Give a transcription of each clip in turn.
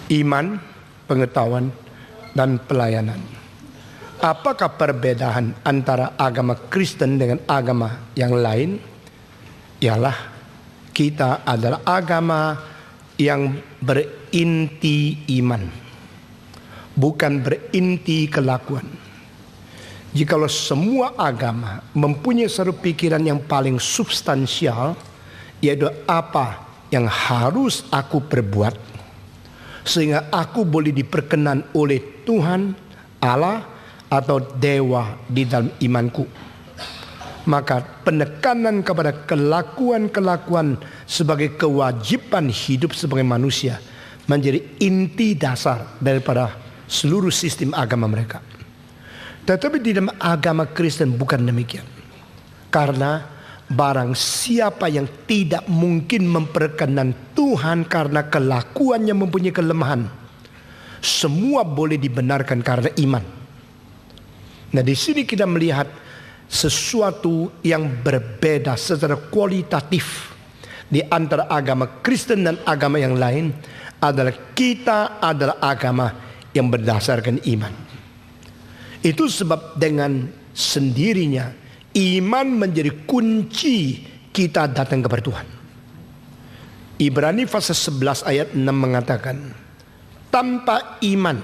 Iman, pengetahuan, dan pelayanan. Apakah perbedaan antara agama Kristen dengan agama yang lain? Ialah kita adalah agama yang berinti iman, bukan berinti kelakuan. Jikalau semua agama mempunyai satu pikiran yang paling substansial, yaitu apa yang harus aku perbuat sehingga aku boleh diperkenan oleh Tuhan Allah atau dewa di dalam imanku, maka penekanan kepada kelakuan-kelakuan sebagai kewajiban hidup sebagai manusia menjadi inti dasar daripada seluruh sistem agama mereka. Tetapi di dalam agama Kristen bukan demikian. Karena barang siapa yang tidak mungkin memperkenan Tuhan karena kelakuannya mempunyai kelemahan, semua boleh dibenarkan karena iman. Nah, di sini kita melihat sesuatu yang berbeda secara kualitatif di antara agama Kristen dan agama yang lain adalah kita adalah agama yang berdasarkan iman. Itu sebab dengan sendirinya iman menjadi kunci kita datang kepada Tuhan. Ibrani pasal 11 ayat 6 mengatakan, tanpa iman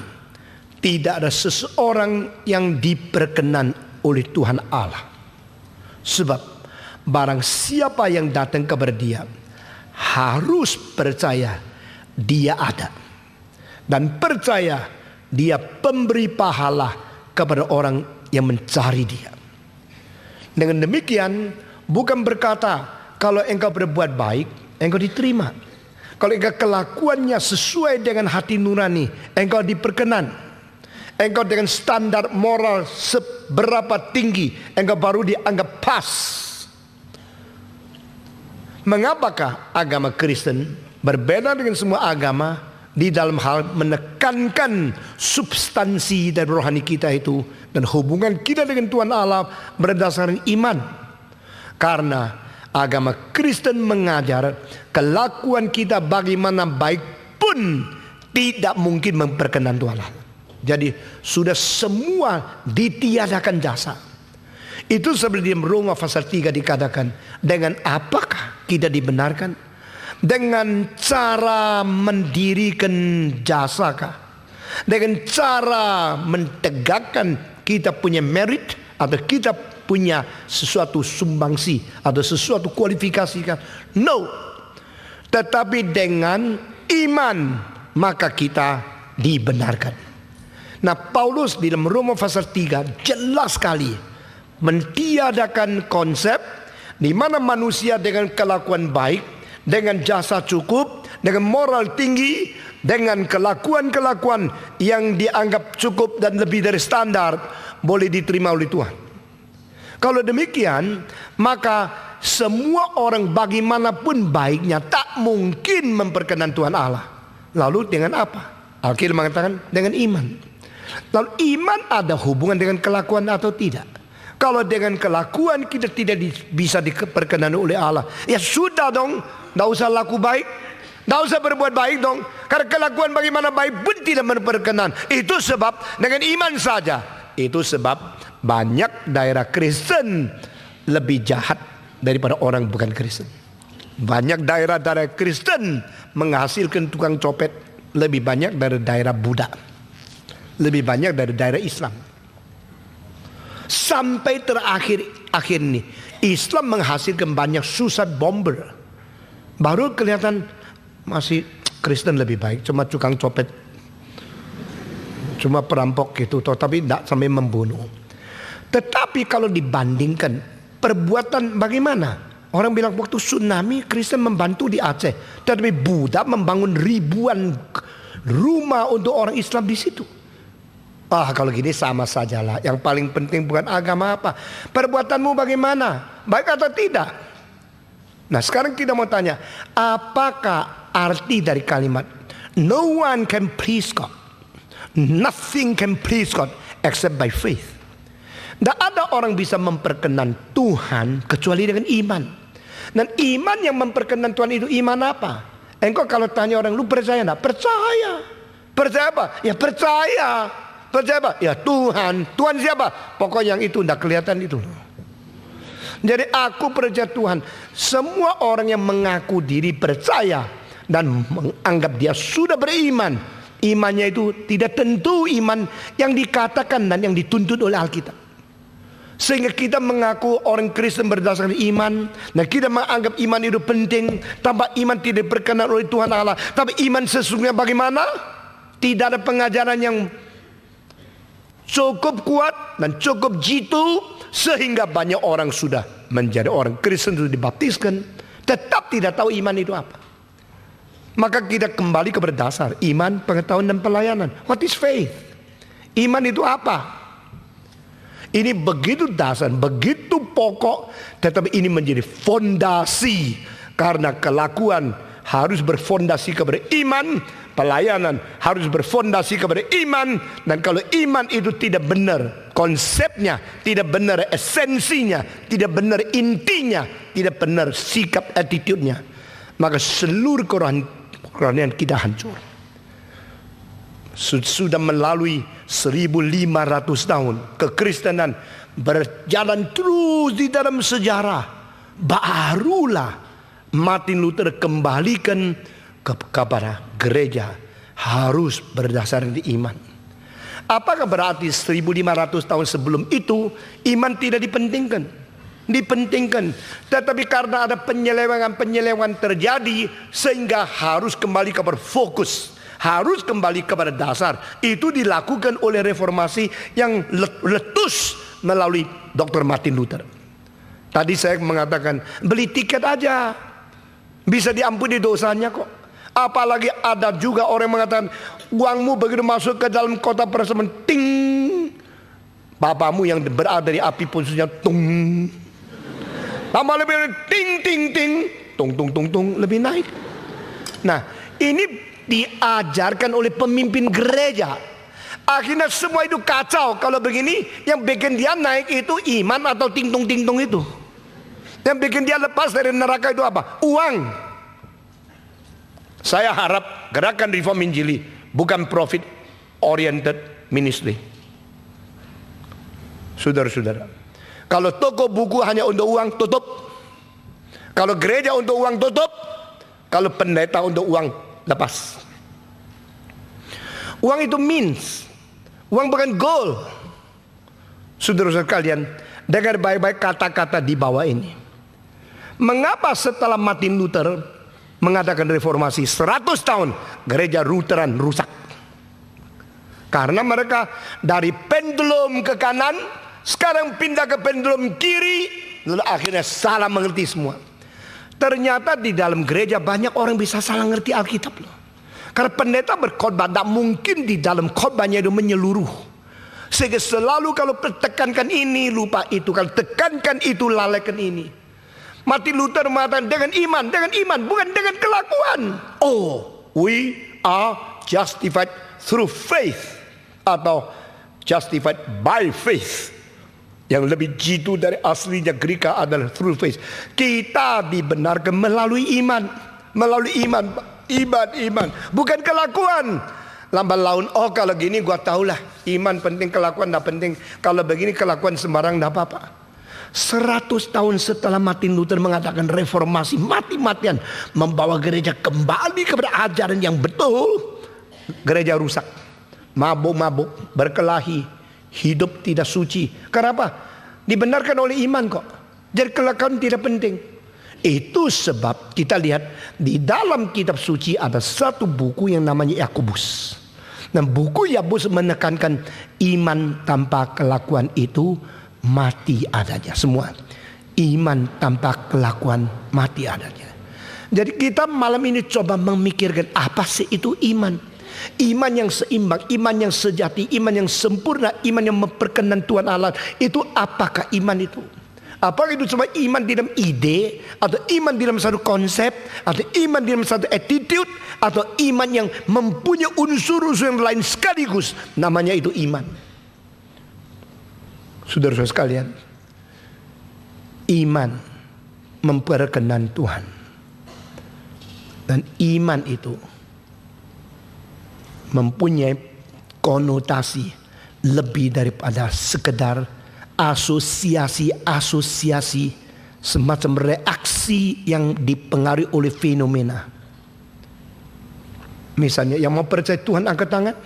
tidak ada seseorang yang diperkenan oleh Tuhan Allah. Sebab barang siapa yang datang kepada Dia harus percaya Dia ada, dan percaya Dia pemberi pahala kepada orang yang mencari Dia. Dengan demikian bukan berkata kalau engkau berbuat baik engkau diterima, kalau engkau kelakuannya sesuai dengan hati nurani engkau diperkenan, engkau dengan standar moral seberapa tinggi engkau baru dianggap pas. Mengapakah agama Kristen berbeda dengan semua agama di dalam hal menekankan substansi dan rohani kita itu dan hubungan kita dengan Tuhan Allah berdasarkan iman? Karena agama Kristen mengajar kelakuan kita bagaimana baik pun tidak mungkin memperkenan Tuhan Allah. Jadi sudah semua ditiadakan jasa. Itu seperti di Roma pasal 3 dikatakan, dengan apakah kita dibenarkan? Dengan cara mendirikan jasakah? Dengan cara mentegakkan kita punya merit atau kita punya sesuatu sumbangsi atau sesuatu kualifikasi kan? No. Tetapi dengan iman maka kita dibenarkan. Nah, Paulus di dalam Roma pasal 3 jelas sekali mentiadakan konsep di mana manusia dengan kelakuan baik, dengan jasa cukup, dengan moral tinggi, dengan kelakuan-kelakuan yang dianggap cukup dan lebih dari standar boleh diterima oleh Tuhan. Kalau demikian, maka semua orang bagaimanapun baiknya tak mungkin memperkenan Tuhan Allah. Lalu dengan apa? Alkitab mengatakan dengan iman. Lalu iman ada hubungan dengan kelakuan atau tidak? Kalau dengan kelakuan kita tidak bisa diperkenan oleh Allah, ya sudah dong, tidak usah laku baik, tidak usah berbuat baik dong. Karena kelakuan bagaimana baik pun tidak memperkenan. Itu sebab dengan iman saja. Itu sebab banyak daerah Kristen lebih jahat daripada orang bukan Kristen. Banyak daerah-daerah Kristen menghasilkan tukang copet lebih banyak dari daerah Buddha, lebih banyak dari daerah Islam. Sampai terakhir ini Islam menghasilkan banyak suicide bomber. Baru kelihatan masih Kristen lebih baik, cuma tukang copet, cuma perampok gitu, tapi tidak sampai membunuh. Tetapi kalau dibandingkan perbuatan bagaimana? Orang bilang waktu tsunami Kristen membantu di Aceh, tetapi Buddha membangun ribuan rumah untuk orang Islam di situ. Kalau gini sama sajalah. Yang paling penting bukan agama apa, perbuatanmu bagaimana, baik atau tidak. Nah, sekarang kita mau tanya, apakah arti dari kalimat no one can please God, nothing can please God except by faith? Tidak ada orang bisa memperkenan Tuhan kecuali dengan iman. Dan iman yang memperkenan Tuhan itu iman apa? Engkau kalau tanya orang, lu percaya enggak? Percaya. Percaya apa? Ya percaya. Percaya apa? Ya Tuhan. Tuhan siapa? Pokoknya yang itu tidak kelihatan itu. Jadi aku percaya Tuhan. Semua orang yang mengaku diri percaya dan menganggap dia sudah beriman, imannya itu tidak tentu iman yang dikatakan dan yang dituntut oleh Alkitab. Sehingga kita mengaku orang Kristen berdasarkan iman, dan kita menganggap iman itu penting. Tanpa iman tidak berkenan oleh Tuhan Allah. Tapi iman sesungguhnya bagaimana? Tidak ada pengajaran yang cukup kuat dan cukup jitu, sehingga banyak orang sudah menjadi orang Kristen, sudah dibaptiskan, tetap tidak tahu iman itu apa. Maka kita kembali kepada dasar iman, pengetahuan dan pelayanan. What is faith? Iman itu apa? Ini begitu dasar, begitu pokok, tetapi ini menjadi fondasi. Karena kelakuan harus berfondasi kepada iman, pelayanan harus berfondasi kepada iman. Dan kalau iman itu tidak benar konsepnya, tidak benar esensinya, tidak benar intinya, tidak benar sikap attitude-nya, maka seluruh kerohanian kita hancur. Sudah melalui 1500 tahun kekristenan berjalan terus di dalam sejarah, barulah Martin Luther kembalikan kepada gereja harus berdasarkan di iman. Apakah berarti 1500 tahun sebelum itu iman tidak dipentingkan? Dipentingkan, tetapi karena ada penyelewengan terjadi, sehingga harus kembali kepada fokus, harus kembali kepada dasar. Itu dilakukan oleh reformasi yang letus melalui Dr. Martin Luther. Tadi saya mengatakan beli tiket aja bisa diampuni dosanya kok. Apalagi ada juga orang yang mengatakan uangmu begitu masuk ke dalam kota persembahan, ting, bapamu yang berada di api pun sudah tung, tambah lebih ting ting ting, tung tung tung tung, lebih naik. Nah, ini diajarkan oleh pemimpin gereja. Akhirnya semua itu kacau. Kalau begini, yang bikin dia naik itu iman atau ting tung itu? Yang bikin dia lepas dari neraka itu apa? Uang. Saya harap gerakan reform Injili bukan profit oriented ministry. Saudara-saudara, kalau toko buku hanya untuk uang, tutup. Kalau gereja untuk uang, tutup. Kalau pendeta untuk uang, lepas. Uang itu means, uang bukan goal. Saudara-saudara kalian, dengar baik-baik kata-kata di bawah ini. Mengapa setelah Martin Luther mengadakan reformasi 100 tahun gereja Lutheran rusak? Karena mereka dari pendulum ke kanan, sekarang pindah ke pendulum kiri, lalu akhirnya salah mengerti semua. Ternyata di dalam gereja banyak orang bisa salah ngerti Alkitab loh. Karena pendeta berkhotbah, tidak mungkin di dalam khotbahnya itu menyeluruh. Sehingga selalu kalau tekankan ini lupa itu, kalau tekankan itu lalaikan ini. Martin Luther mengatakan dengan iman, bukan dengan kelakuan. Oh, we are justified through faith, atau justified by faith. Yang lebih jitu dari aslinya Greka adalah through faith. Kita dibenarkan melalui iman, iman, bukan kelakuan. Lambat laun, oh kalau gini gua tahulah iman penting, kelakuan tidak penting. Kalau begini kelakuan sembarang tidak apa-apa. 100 tahun setelah Martin Luther mengadakan reformasi mati-matian, membawa gereja kembali kepada ajaran yang betul, gereja rusak, mabuk-mabuk, berkelahi, hidup tidak suci. Kenapa? Dibenarkan oleh iman kok. Jadi kelakuan tidak penting. Itu sebab kita lihat di dalam kitab suci ada satu buku yang namanya Yakobus. Dan buku Yakobus menekankan iman tanpa kelakuan itu mati adanya. Semua iman tanpa kelakuan mati adanya. Jadi kita malam ini coba memikirkan apa sih itu iman. Iman yang seimbang, iman yang sejati, iman yang sempurna, iman yang memperkenan Tuhan Allah. Itu apakah iman itu? Apakah itu cuma iman di dalam ide, atau iman di dalam satu konsep, atau iman di dalam satu attitude, atau iman yang mempunyai unsur-unsur yang lain sekaligus? Namanya itu iman. Saudara-saudara sekalian, iman memperkenan Tuhan, dan iman itu mempunyai konotasi lebih daripada sekedar asosiasi-asosiasi, semacam reaksi yang dipengaruhi oleh fenomena. Misalnya yang mau percaya Tuhan angkat tangan,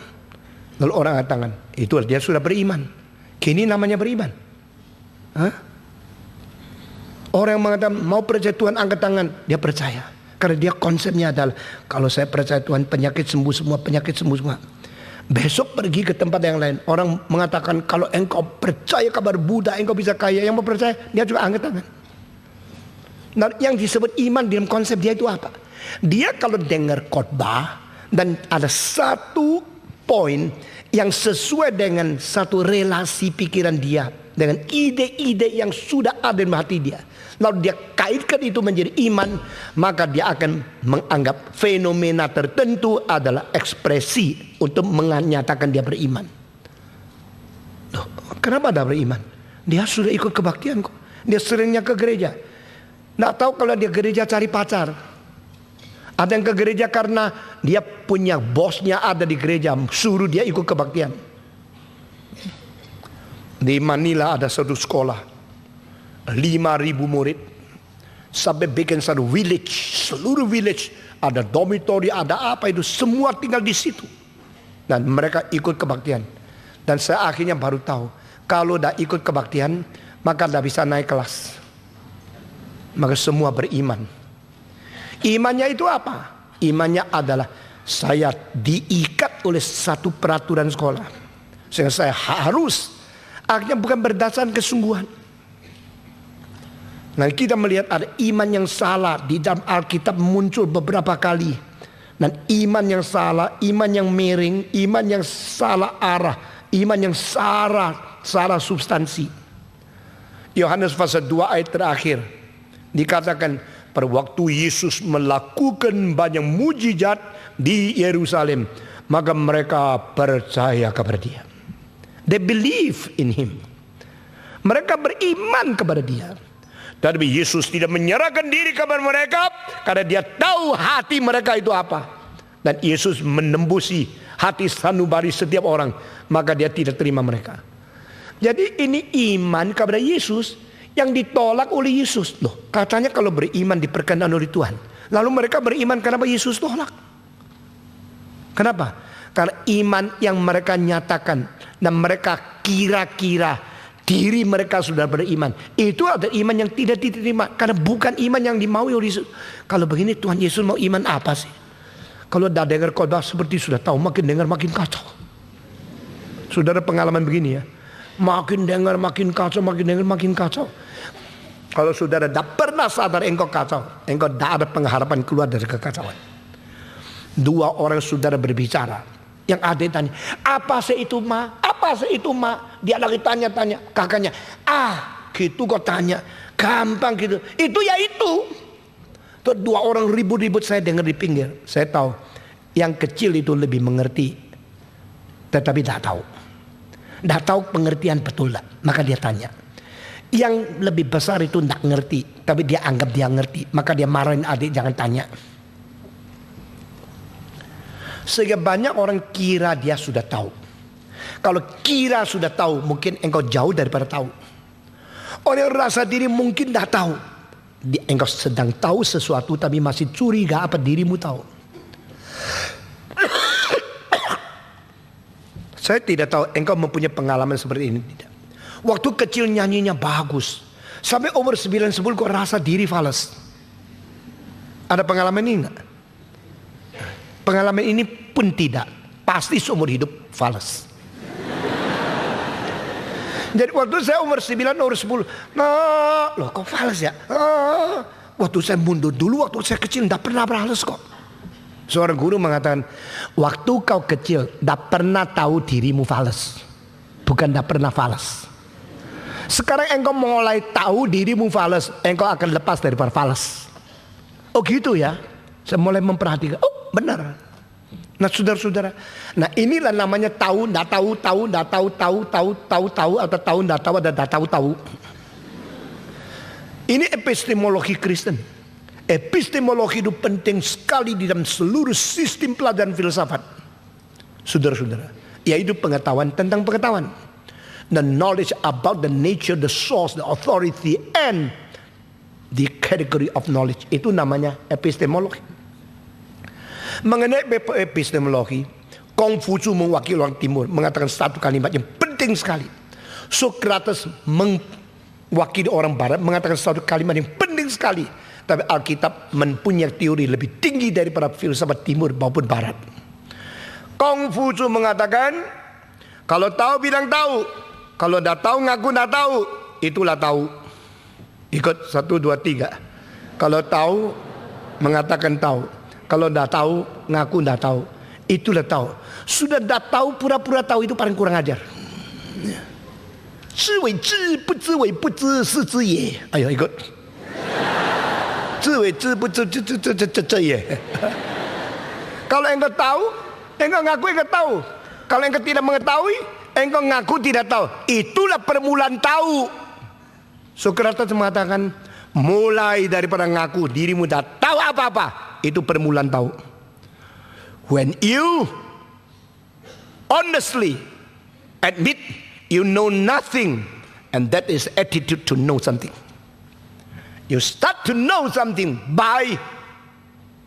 lalu orang angkat tangan, itu dia sudah beriman. Kini namanya beriman. Hah? Orang yang mengatakan mau percaya Tuhan angkat tangan, dia percaya. Karena dia konsepnya adalah kalau saya percaya Tuhan, penyakit sembuh semua, penyakit sembuh semua. Besok pergi ke tempat yang lain, orang mengatakan kalau engkau percaya kabar Buddha, engkau bisa kaya. Yang mau percaya, dia juga angkat tangan. Nah, yang disebut iman dalam konsep dia itu apa? Dia kalau dengar khotbah dan ada satu poin yang sesuai dengan satu relasi pikiran dia dengan ide-ide yang sudah ada di hati dia, lalu dia kaitkan itu menjadi iman, maka dia akan menganggap fenomena tertentu adalah ekspresi untuk menyatakan dia beriman. Loh, kenapa dia beriman? Dia sudah ikut kebaktian kok. Dia seringnya ke gereja. Nggak tahu kalau dia gereja cari pacar. Ada yang ke gereja karena dia punya bosnya ada di gereja, suruh dia ikut kebaktian. Di Manila ada satu sekolah, 5.000 murid, sampai bikin satu village, seluruh village ada dormitory, ada apa itu, semua tinggal di situ. Dan mereka ikut kebaktian. Dan saya akhirnya baru tahu, kalau dah ikut kebaktian, maka dah bisa naik kelas. Maka semua beriman. Imannya itu apa? Imannya adalah saya diikat oleh satu peraturan sekolah, sehingga saya harus. Akhirnya bukan berdasarkan kesungguhan. Nah, kita melihat ada iman yang salah di dalam Alkitab muncul beberapa kali. Dan iman yang salah, iman yang miring, iman yang salah arah, iman yang salah substansi. Yohanes pasal 2 ayat terakhir dikatakan, pada waktu Yesus melakukan banyak mujizat di Yerusalem, maka mereka percaya kepada dia. They believe in him. Mereka beriman kepada dia. Tapi Yesus tidak menyerahkan diri kepada mereka karena dia tahu hati mereka itu apa. Dan Yesus menembusi hati sanubari setiap orang, maka dia tidak terima mereka. Jadi ini iman kepada Yesus yang ditolak oleh Yesus. Loh, katanya kalau beriman diperkenan oleh Tuhan. Lalu mereka beriman, kenapa Yesus tolak? Kenapa? Karena iman yang mereka nyatakan dan mereka kira-kira diri mereka sudah beriman, itu ada iman yang tidak diterima karena bukan iman yang dimaui oleh Yesus. Kalau begini Tuhan Yesus mau iman apa sih? Kalau dah dengar khotbah seperti sudah tahu, makin dengar makin kacau. Saudara pengalaman begini ya, makin dengar makin kacau, makin dengar makin kacau. Kalau saudara tidak pernah sadar engkau kacau, engkau tidak ada pengharapan keluar dari kekacauan. Dua orang saudara berbicara, yang ada tanya, apa sih itu ma? Apa sih itu ma? Dia lagi tanya-tanya, kakaknya, gitu kok tanya, gampang gitu. Itu ya itu. Tuh dua orang ribut-ribut, saya dengar di pinggir. Saya tahu, yang kecil itu lebih mengerti, tetapi tidak tahu. Tidak tahu pengertian betul lah. Maka dia tanya. Yang lebih besar itu tidak ngerti, tapi dia anggap dia ngerti. Maka dia marahin adik, jangan tanya. Sehingga banyak orang kira dia sudah tahu. Kalau kira sudah tahu, mungkin engkau jauh daripada tahu. Orang yang rasa diri mungkin tidak tahu. Engkau sedang tahu sesuatu tapi masih curiga apa dirimu tahu. Saya tidak tahu engkau mempunyai pengalaman seperti ini tidak. Waktu kecil nyanyinya bagus, sampai umur 9-10 kok rasa diri fales. Ada pengalaman ini enggak? Pengalaman ini pun tidak. Pasti seumur hidup fales. Jadi waktu saya umur 9, umur 10, loh kok fales ya? Waktu saya mundur dulu, waktu saya kecil tidak pernah fales kok. Seorang guru mengatakan, waktu kau kecil tidak pernah tahu dirimu fales, bukan tidak pernah fales. Sekarang engkau mulai tahu dirimu fales, engkau akan lepas daripada fales. Oh gitu ya? Saya mulai memperhatikan, oh benar. Nah saudara-saudara, nah inilah namanya tahu, ndak tahu, tahu, ndak tahu, tahu, tahu, tahu, tahu, atau tahu, ndak tahu, ada ndak tahu, tahu. Ini epistemologi Kristen. Epistemologi itu penting sekali di dalam seluruh sistem pelajaran filsafat. saudara-saudara, yaitu pengetahuan tentang pengetahuan. The knowledge about the nature, the source, the authority, and the category of knowledge. Itu namanya epistemologi. Mengenai epistemologi, Konghucu mewakili orang timur mengatakan satu kalimat yang penting sekali. Socrates mewakili orang barat mengatakan satu kalimat yang penting sekali. Tapi Alkitab mempunyai teori lebih tinggi daripada filsafat timur maupun barat. Konghucu mengatakan, kalau tahu bilang tahu, kalau dah tahu ngaku dah tahu, itulah tahu. Ikut 1, 2, 3. Kalau tahu mengatakan tahu, kalau dah tahu ngaku dah tahu, itulah tahu. Sudah dah tahu pura-pura tahu itu paling kurang ajar. Ayo ikut. Kalau engkau tahu, engkau ngaku engkau tahu. Kalau engkau tidak mengetahui, engkau ngaku tidak tahu. Itulah permulaan tahu. Socrates mengatakan, mulai daripada ngaku dirimu dah tahu apa-apa, itu permulaan tahu. When you honestly admit you know nothing, and that is attitude to know something. You start to know something by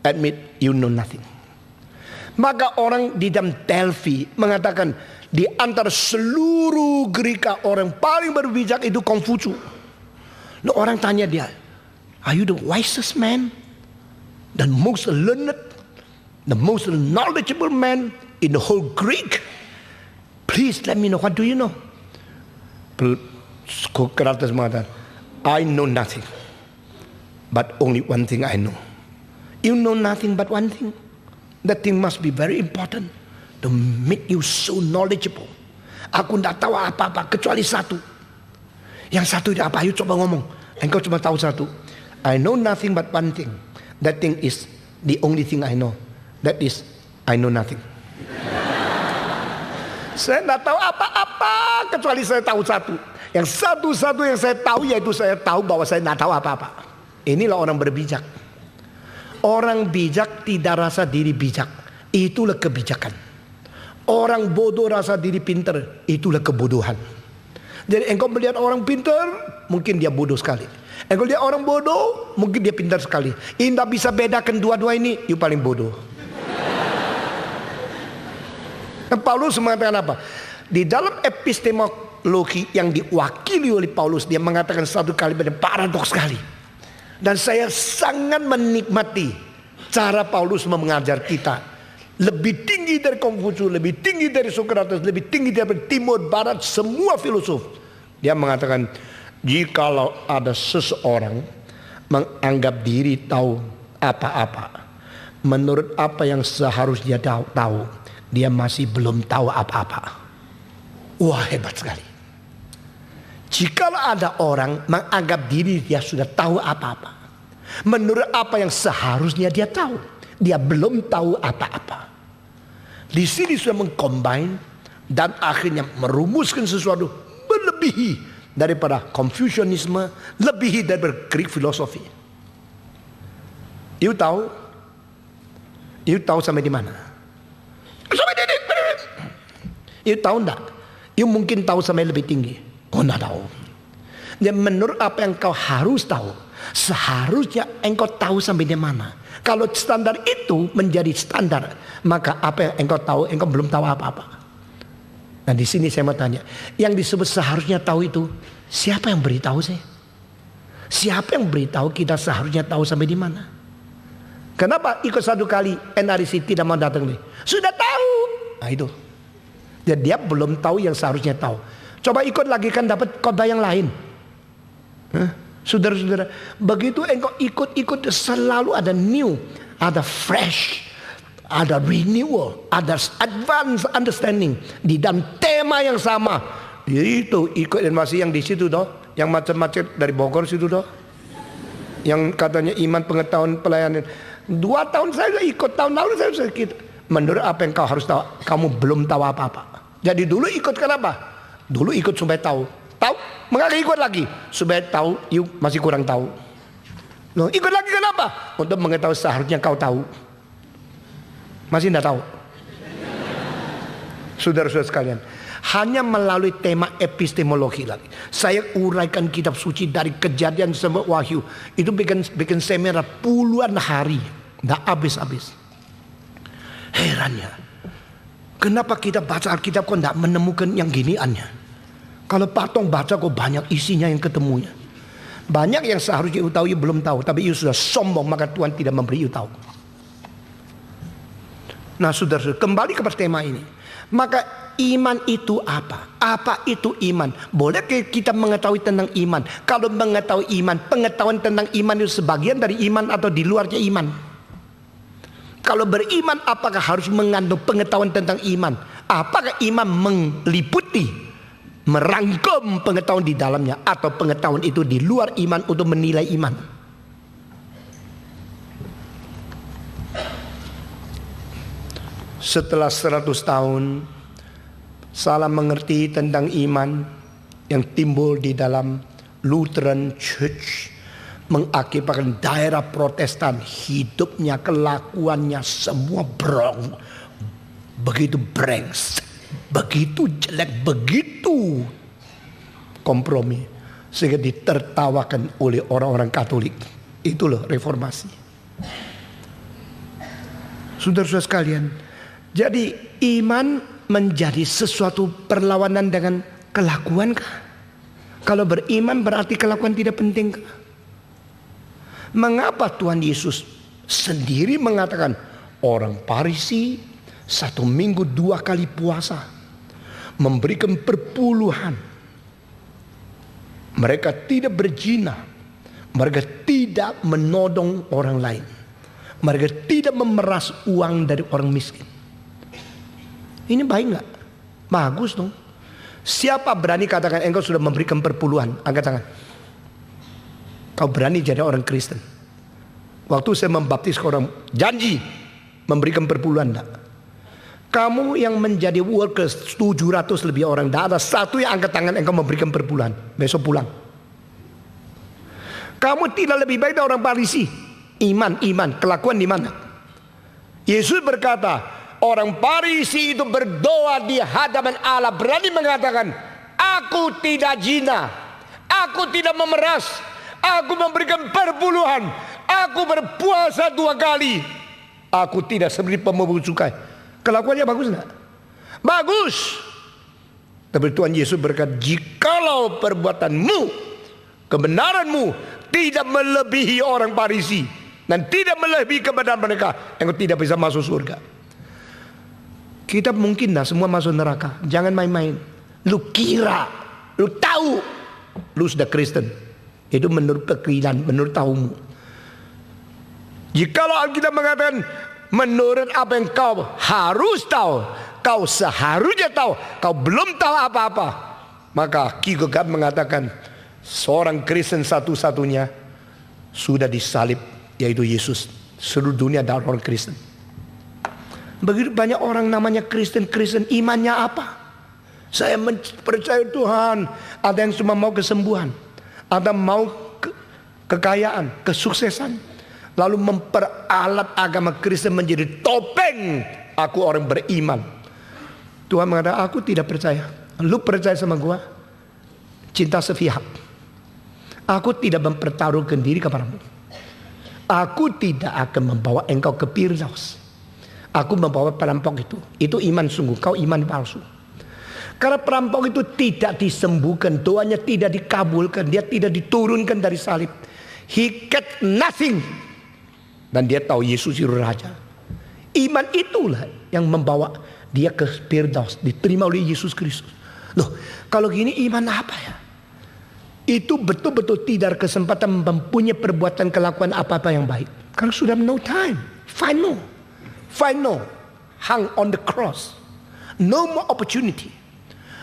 admit you know nothing. Maka orang di dalam Delphi mengatakan, di antara seluruh Greka orang paling berbijak itu Konghucu. Lalu orang tanya dia, are you the wisest man, the most learned, the most knowledgeable man in the whole Greek? Please let me know, what do you know? Socrates mengatakan, I know nothing, but only one thing I know. You know nothing but one thing. That thing must be very important to make you so knowledgeable. Aku tidak tahu apa-apa kecuali satu. Yang satu itu apa? Ayo coba ngomong. Engkau cuma tahu satu. I know nothing but one thing. That thing is the only thing I know. That is, I know nothing. Saya tidak tahu apa-apa kecuali saya tahu satu. Yang satu-satu yang saya tahu yaitu saya tahu bahwa saya tidak tahu apa-apa. Inilah orang berbijak. Orang bijak tidak rasa diri bijak, itulah kebijakan. Orang bodoh rasa diri pintar, itulah kebodohan. Jadi engkau melihat orang pintar, mungkin dia bodoh sekali. Engkau lihat orang bodoh, mungkin dia pintar sekali. Tidak bisa bedakan dua-dua ini, you paling bodoh. Paulus mengatakan apa? Di dalam epistemologi yang diwakili oleh Paulus, dia mengatakan satu kalimat yang paradoks sekali. Dan saya sangat menikmati cara Paulus mengajar kita. Lebih tinggi dari Konghucu, lebih tinggi dari Socrates, lebih tinggi dari Timur Barat, semua filosof. Dia mengatakan, jikalau ada seseorang menganggap diri tahu apa-apa, menurut apa yang seharusnya dia tahu, dia masih belum tahu apa-apa. Wah, hebat sekali. Jikalau ada orang menganggap diri dia sudah tahu apa-apa, menurut apa yang seharusnya dia tahu, dia belum tahu apa-apa. Di sini sudah mengcombine dan akhirnya merumuskan sesuatu melebihi daripada Confucianisme, lebih daripada Greek filosofi. You tahu sampai di mana? Sampai di you tahu enggak? You mungkin tahu sampai lebih tinggi. Oh, tidak tahu. Dan menurut apa yang kau harus tahu, seharusnya engkau tahu sampai di mana. Kalau standar itu menjadi standar, maka apa yang engkau tahu, engkau belum tahu apa-apa. Nah, di sini saya mau tanya, yang disebut seharusnya tahu itu, siapa yang beritahu saya? Siapa yang beritahu kita seharusnya tahu sampai di mana? Kenapa ikut satu kali NRC tidak mau datang nih? Sudah tahu. Nah, itu. Jadi dia belum tahu yang seharusnya tahu. Coba ikut lagi kan dapat khotbah yang lain. Saudara-saudara, begitu engkau ikut selalu ada new, ada fresh, ada renewal, ada advanced understanding di dalam tema yang sama. Itu ikut dan masih yang di situ toh, yang macam-macam dari Bogor situ toh, yang katanya iman, pengetahuan, pelayanan. 2 tahun saya ikut, tahun lalu saya sedikit. Menurut apa yang kau harus tahu, kamu belum tahu apa-apa. Jadi dulu ikut kenapa? Dulu ikut supaya tahu, mengapa ikut lagi? Supaya tahu, you masih kurang tahu. Loh, ikut lagi kenapa? Untuk mengetahui seharusnya kau tahu. Masih tidak tahu. Saudara-saudara sekalian, hanya melalui tema epistemologi lagi. Saya uraikan kitab suci dari Kejadian sampai Wahyu. Itu bikin seminar puluhan hari. Nggak habis-habis. Herannya, kenapa kita baca Alkitab kok nggak menemukan yang giniannya? Kalau patong baca kok banyak isinya yang ketemunya. Banyak yang seharusnya you tahu, you belum tahu. Tapi you sudah sombong, maka Tuhan tidak memberi you tahu. Nah saudara, kembali kepada tema ini. Maka iman itu apa? Apa itu iman? Boleh kita mengetahui tentang iman? Kalau mengetahui iman, pengetahuan tentang iman itu sebagian dari iman atau di luarnya iman? Kalau beriman, apakah harus mengandung pengetahuan tentang iman? Apakah iman meliputi, merangkum pengetahuan di dalamnya, atau pengetahuan itu di luar iman untuk menilai iman? Setelah 100 tahun salah mengerti tentang iman yang timbul di dalam Lutheran Church, mengakibatkan daerah Protestan hidupnya, kelakuannya semua begitu brengsek, begitu jelek, begitu kompromi, sehingga ditertawakan oleh orang-orang Katolik. Itu loh reformasi. Saudara-saudara sekalian, jadi iman menjadi sesuatu perlawanan dengan kelakuan kah? Kalau beriman berarti kelakuan tidak penting kah? Mengapa Tuhan Yesus sendiri mengatakan orang Farisi 1 minggu 2 kali puasa, memberikan perpuluhan, mereka tidak berzina, mereka tidak menodong orang lain, mereka tidak memeras uang dari orang miskin. Ini baik nggak? Bagus dong. Siapa berani katakan engkau sudah memberikan perpuluhan? Angkat tangan. Kau berani jadi orang Kristen? Waktu saya membaptis orang, janji memberikan perpuluhan enggak? Kamu yang menjadi workers 700 lebih orang, tidak ada satu yang angkat tangan engkau memberikan perpuluhan. Besok pulang. Kamu tidak lebih baik dari orang Farisi. Iman, kelakuan di mana? Yesus berkata, orang Farisi itu berdoa di hadapan Allah, berani mengatakan, aku tidak zina, aku tidak memeras, aku memberikan perpuluhan, aku berpuasa 2 kali, aku tidak seperti pemabuk cukai. Kelakuannya bagus enggak? Bagus. Tapi Tuhan Yesus berkata, jikalau perbuatanmu, kebenaranmu tidak melebihi orang Farisi dan tidak melebihi kebenaran mereka, engkau tidak bisa masuk surga. Kita mungkin dah semua masuk neraka. Jangan main-main. Lu kira, lu tahu, lu sudah Kristen. Itu menurut pikiran, menurut tahumu. Jikalau Alkitab mengatakan menurut apa yang kau harus tahu, kau seharusnya tahu, kau belum tahu apa-apa, maka Kierkegaard mengatakan seorang Kristen satu-satunya sudah disalib, yaitu Yesus. Seluruh dunia adalah orang Kristen. Begitu banyak orang namanya Kristen, imannya apa? Saya percaya Tuhan. Ada yang cuma mau kesembuhan, ada mau kekayaan, kesuksesan, lalu memperalat agama Kristen menjadi topeng. Aku orang beriman. Tuhan mengatakan, aku tidak percaya. Lu percaya sama gua? Cinta sepihak. Aku tidak mempertaruhkan diri kepadamu. Aku tidak akan membawa engkau ke Firdaus. Aku membawa perampok itu. Itu iman sungguh. Kau iman palsu. Karena perampok itu tidak disembuhkan, doanya tidak dikabulkan, dia tidak diturunkan dari salib. He get nothing. Dan dia tahu Yesus itu raja. Iman itulah yang membawa dia ke Firdaus, diterima oleh Yesus Kristus. Loh, kalau gini iman apa ya? Itu betul-betul tidak kesempatan mempunyai perbuatan kelakuan apa-apa yang baik. Karena sudah no time. Final. Hang on the cross. No more opportunity.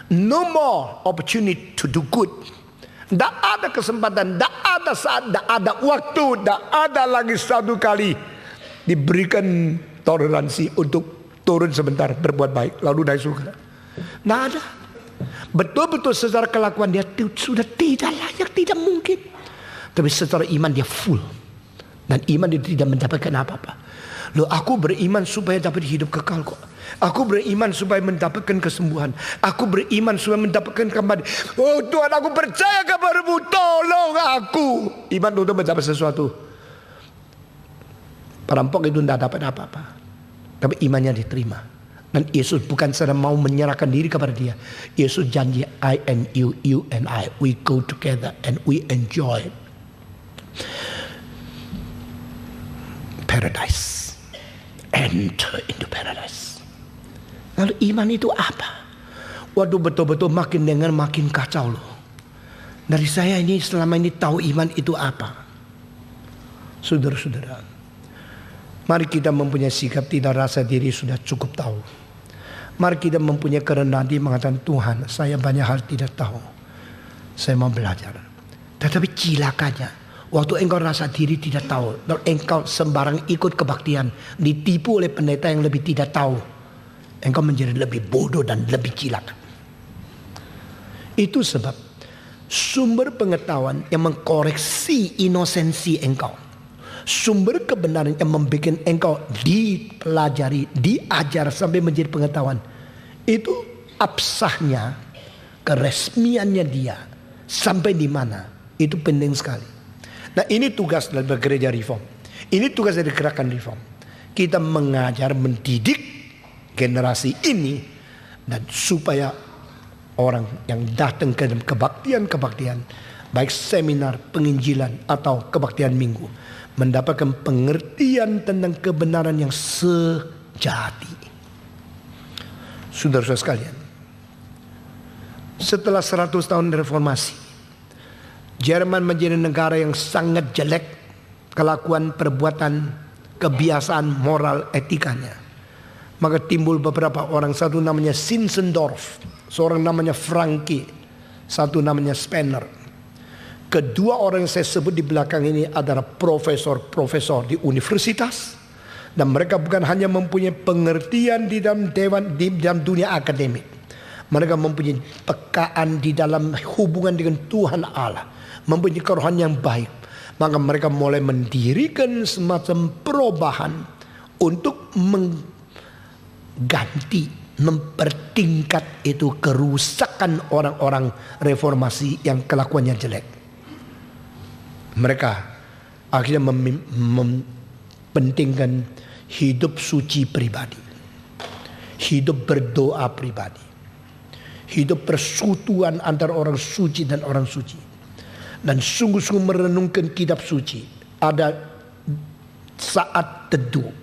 No more opportunity to do good. Tidak ada kesempatan, tidak ada saat, tidak ada waktu, tidak ada lagi satu kali diberikan toleransi untuk turun sebentar berbuat baik lalu naik surga. Tidak ada. Betul-betul secara kelakuan dia sudah tidak layak, tidak mungkin. Tapi secara iman dia full. Dan iman dia tidak mendapatkan apa-apa. Loh, aku beriman supaya dapat hidup kekal kok. Aku beriman supaya mendapatkan kesembuhan. Aku beriman supaya mendapatkan kembali. Oh Tuhan, aku percaya kepadamu, tolong aku. Iman untuk mendapat sesuatu. Perampok itu tidak dapat apa-apa, tapi imannya diterima. Dan Yesus bukan sedang mau menyerahkan diri kepada dia. Yesus janji, I and you and I, we go together and we enjoy paradise. Enter into paradise. Lalu iman itu apa? Waduh, betul-betul makin dengar makin kacau loh. Dari saya ini selama ini tahu iman itu apa. Saudara-saudara, mari kita mempunyai sikap tidak rasa diri sudah cukup tahu. Mari kita mempunyai kerendahan diri mengatakan, Tuhan, saya banyak hal tidak tahu. Saya mau belajar. Tetapi cilakanya, waktu engkau rasa diri tidak tahu, dan engkau sembarang ikut kebaktian, ditipu oleh pendeta yang lebih tidak tahu, engkau menjadi lebih bodoh dan lebih cilaka. Itu sebab sumber pengetahuan yang mengkoreksi inosensi engkau, sumber kebenaran yang membuat engkau dipelajari, diajar sampai menjadi pengetahuan, itu absahnya, keresmiannya dia sampai di mana, itu penting sekali. Nah, ini tugas dari gereja reform, ini tugas dari gerakan reform. Kita mengajar, mendidik generasi ini, dan supaya orang yang datang ke kebaktian-kebaktian, baik seminar, penginjilan atau kebaktian minggu, mendapatkan pengertian tentang kebenaran yang sejati. Saudara-saudara sekalian, setelah 100 tahun reformasi, Jerman menjadi negara yang sangat jelek kelakuan, perbuatan, kebiasaan, moral, etikanya. Maka timbul beberapa orang, satu namanya Zinzendorf, seorang namanya Franke, satu namanya Spener. Kedua orang yang saya sebut di belakang ini adalah profesor-profesor di universitas. Dan mereka bukan hanya mempunyai pengertian di dalam dalam dunia akademik. Mereka mempunyai pekaan di dalam hubungan dengan Tuhan Allah. Mempunyai kerohanian yang baik. Maka mereka mulai mendirikan semacam perubahan untuk mengganti, mempertingkat itu kerusakan orang-orang reformasi yang kelakuannya jelek. Mereka akhirnya mempentingkan hidup suci pribadi, hidup berdoa pribadi, hidup persekutuan antara orang suci dan orang suci, dan sungguh-sungguh merenungkan kitab suci. Ada saat teduh,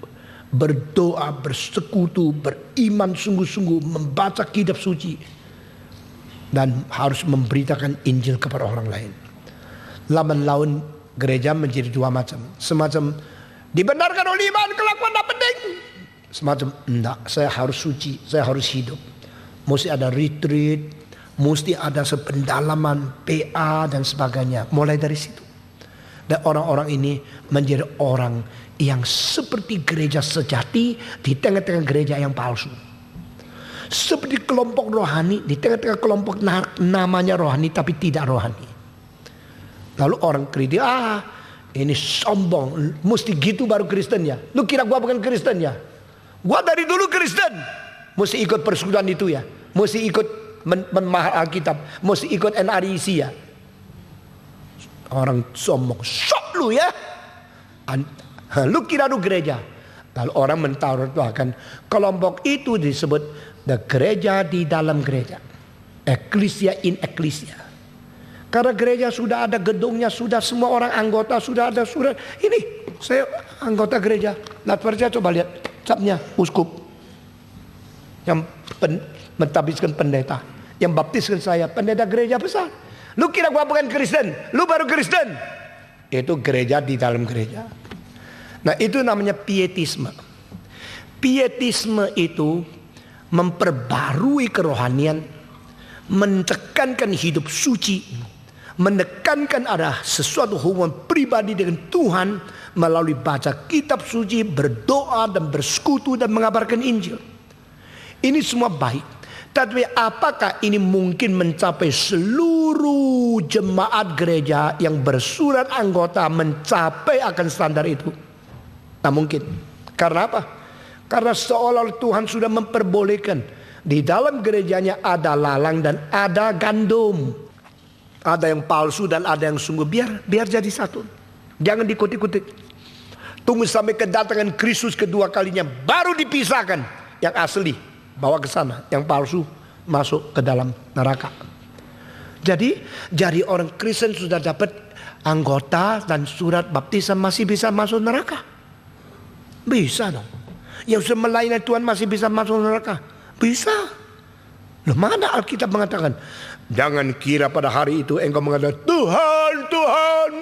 berdoa, bersekutu, beriman sungguh-sungguh, membaca kitab suci, dan harus memberitakan Injil kepada orang lain. Laman laun gereja menjadi dua macam. Semacam dibenarkan oleh iman, kelakuan tidak penting. Semacam enggak, saya harus suci, saya harus hidup. Mesti ada retreat, mesti ada sependalaman, PA dan sebagainya. Mulai dari situ. Dan orang-orang ini menjadi orang yang seperti gereja sejati di tengah-tengah gereja yang palsu. Seperti kelompok rohani di tengah-tengah kelompok namanya rohani tapi tidak rohani. Lalu orang kritik, ini sombong, mesti gitu baru Kristen ya. Lu kira gua bukan Kristen ya? Gua dari dulu Kristen. Mesti ikut persekutuan itu ya. Mesti ikut memahal Alkitab. Mesti ikut NRIC ya. Orang sombong, sok lu ya. Lu kira lu gereja. Lalu orang mentarotkan kelompok itu disebut the gereja di dalam gereja. Ecclesia in ecclesia. Karena gereja sudah ada gedungnya, sudah semua orang anggota, sudah ada surat. Ini saya anggota gereja. Nah percaya coba lihat capnya uskup. Yang mentabiskan pendeta. Yang baptiskan saya pendeta gereja besar. Lu kira gua bukan Kristen? Lu baru Kristen. Itu gereja di dalam gereja. Nah itu namanya pietisme. Pietisme itu memperbarui kerohanian, menekankan hidup suci, menekankan ada sesuatu hubungan pribadi dengan Tuhan melalui baca kitab suci, berdoa dan bersekutu dan mengabarkan Injil. Ini semua baik. Tapi apakah ini mungkin mencapai seluruh jemaat gereja yang bersurat anggota mencapai akan standar itu? Tak mungkin. Karena apa? Karena seolah Tuhan sudah memperbolehkan. Di dalam gerejanya ada lalang dan ada gandum. Ada yang palsu dan ada yang sungguh. Biar jadi satu. Jangan dikutik-kutik. Tunggu sampai kedatangan Kristus kedua kalinya, baru dipisahkan. Yang asli bawa ke sana, yang palsu masuk ke dalam neraka. Jadi orang Kristen sudah dapat anggota dan surat baptisan, masih bisa masuk neraka? Bisa dong. Yang sudah melayani Tuhan masih bisa masuk neraka? Bisa. Loh, mana Alkitab mengatakan, jangan kira pada hari itu engkau mengatakan, Tuhan,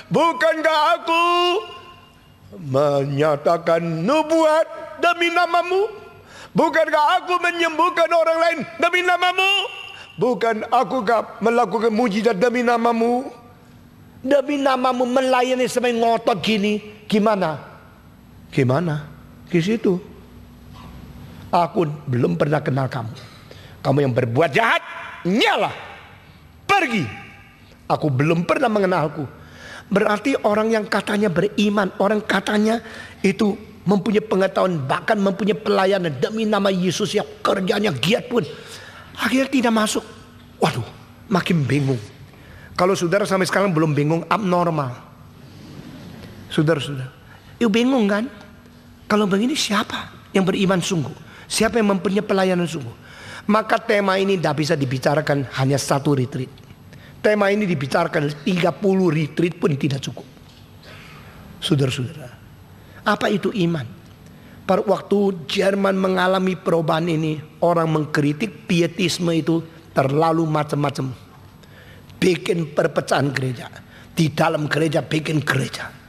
bukankah aku menyatakan nubuat demi namamu? Bukankah aku menyembuhkan orang lain demi namamu? Bukan akukah melakukan mujizat demi namamu? Demi namamu melayani sampai ngotot gini. Gimana? Di situ. Aku belum pernah kenal kamu. Kamu yang berbuat jahat, nyalah, pergi. Aku belum pernah mengenalku. Berarti orang yang katanya beriman, orang katanya itu mempunyai pengetahuan, bahkan mempunyai pelayanan demi nama Yesus yang kerjanya giat pun, akhirnya tidak masuk. Waduh, makin bingung. Kalau saudara sampai sekarang belum bingung, abnormal. Saudara-saudara, yuk bingung kan? Kalau begini siapa yang beriman sungguh? Siapa yang mempunyai pelayanan sungguh? Maka tema ini tidak bisa dibicarakan hanya satu retreat. Tema ini dibicarakan 30 retreat pun tidak cukup. Saudara-saudara, apa itu iman? Pada waktu Jerman mengalami perubahan ini, orang mengkritik pietisme itu terlalu macam-macam. Bikin perpecahan gereja. Di dalam gereja bikin gereja.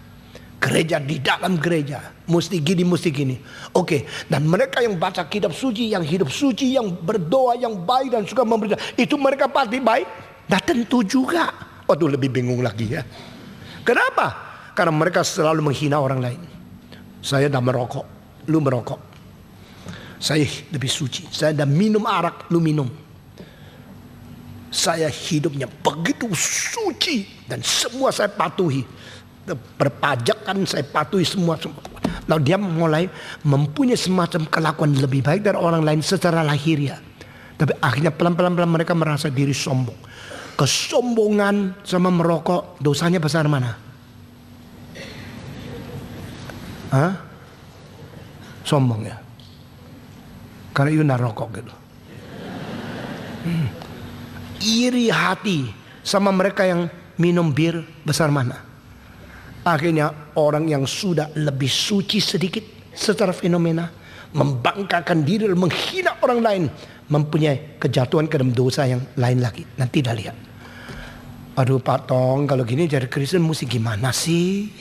Gereja di dalam gereja. Mesti gini. Oke. Dan mereka yang baca kitab suci, yang hidup suci, yang berdoa, yang baik dan suka memberi, itu mereka pasti baik? Nah tentu juga. Waduh, lebih bingung lagi ya. Kenapa? Karena mereka selalu menghina orang lain. Saya dah merokok, lu merokok. Saya lebih suci. Saya dah minum arak, lu minum. Saya hidupnya begitu suci dan semua saya patuhi. Perpajakan saya patuhi semua. Lalu dia mulai mempunyai semacam kelakuan lebih baik dari orang lain secara lahiriah. Tapi akhirnya pelan-pelan mereka merasa diri sombong. Kesombongan sama merokok, dosanya besar mana? Hah? Sombong ya? Karena itu narokok gitu. Iri hati sama mereka yang minum bir, besar mana? Akhirnya orang yang sudah lebih suci sedikit secara fenomena, membanggakan diri dan menghina orang lain, mempunyai kejatuhan ke dalam dosa yang lain lagi. Nanti dah lihat. Aduh Pak Tong, kalau gini jadi Kristen mesti gimana sih?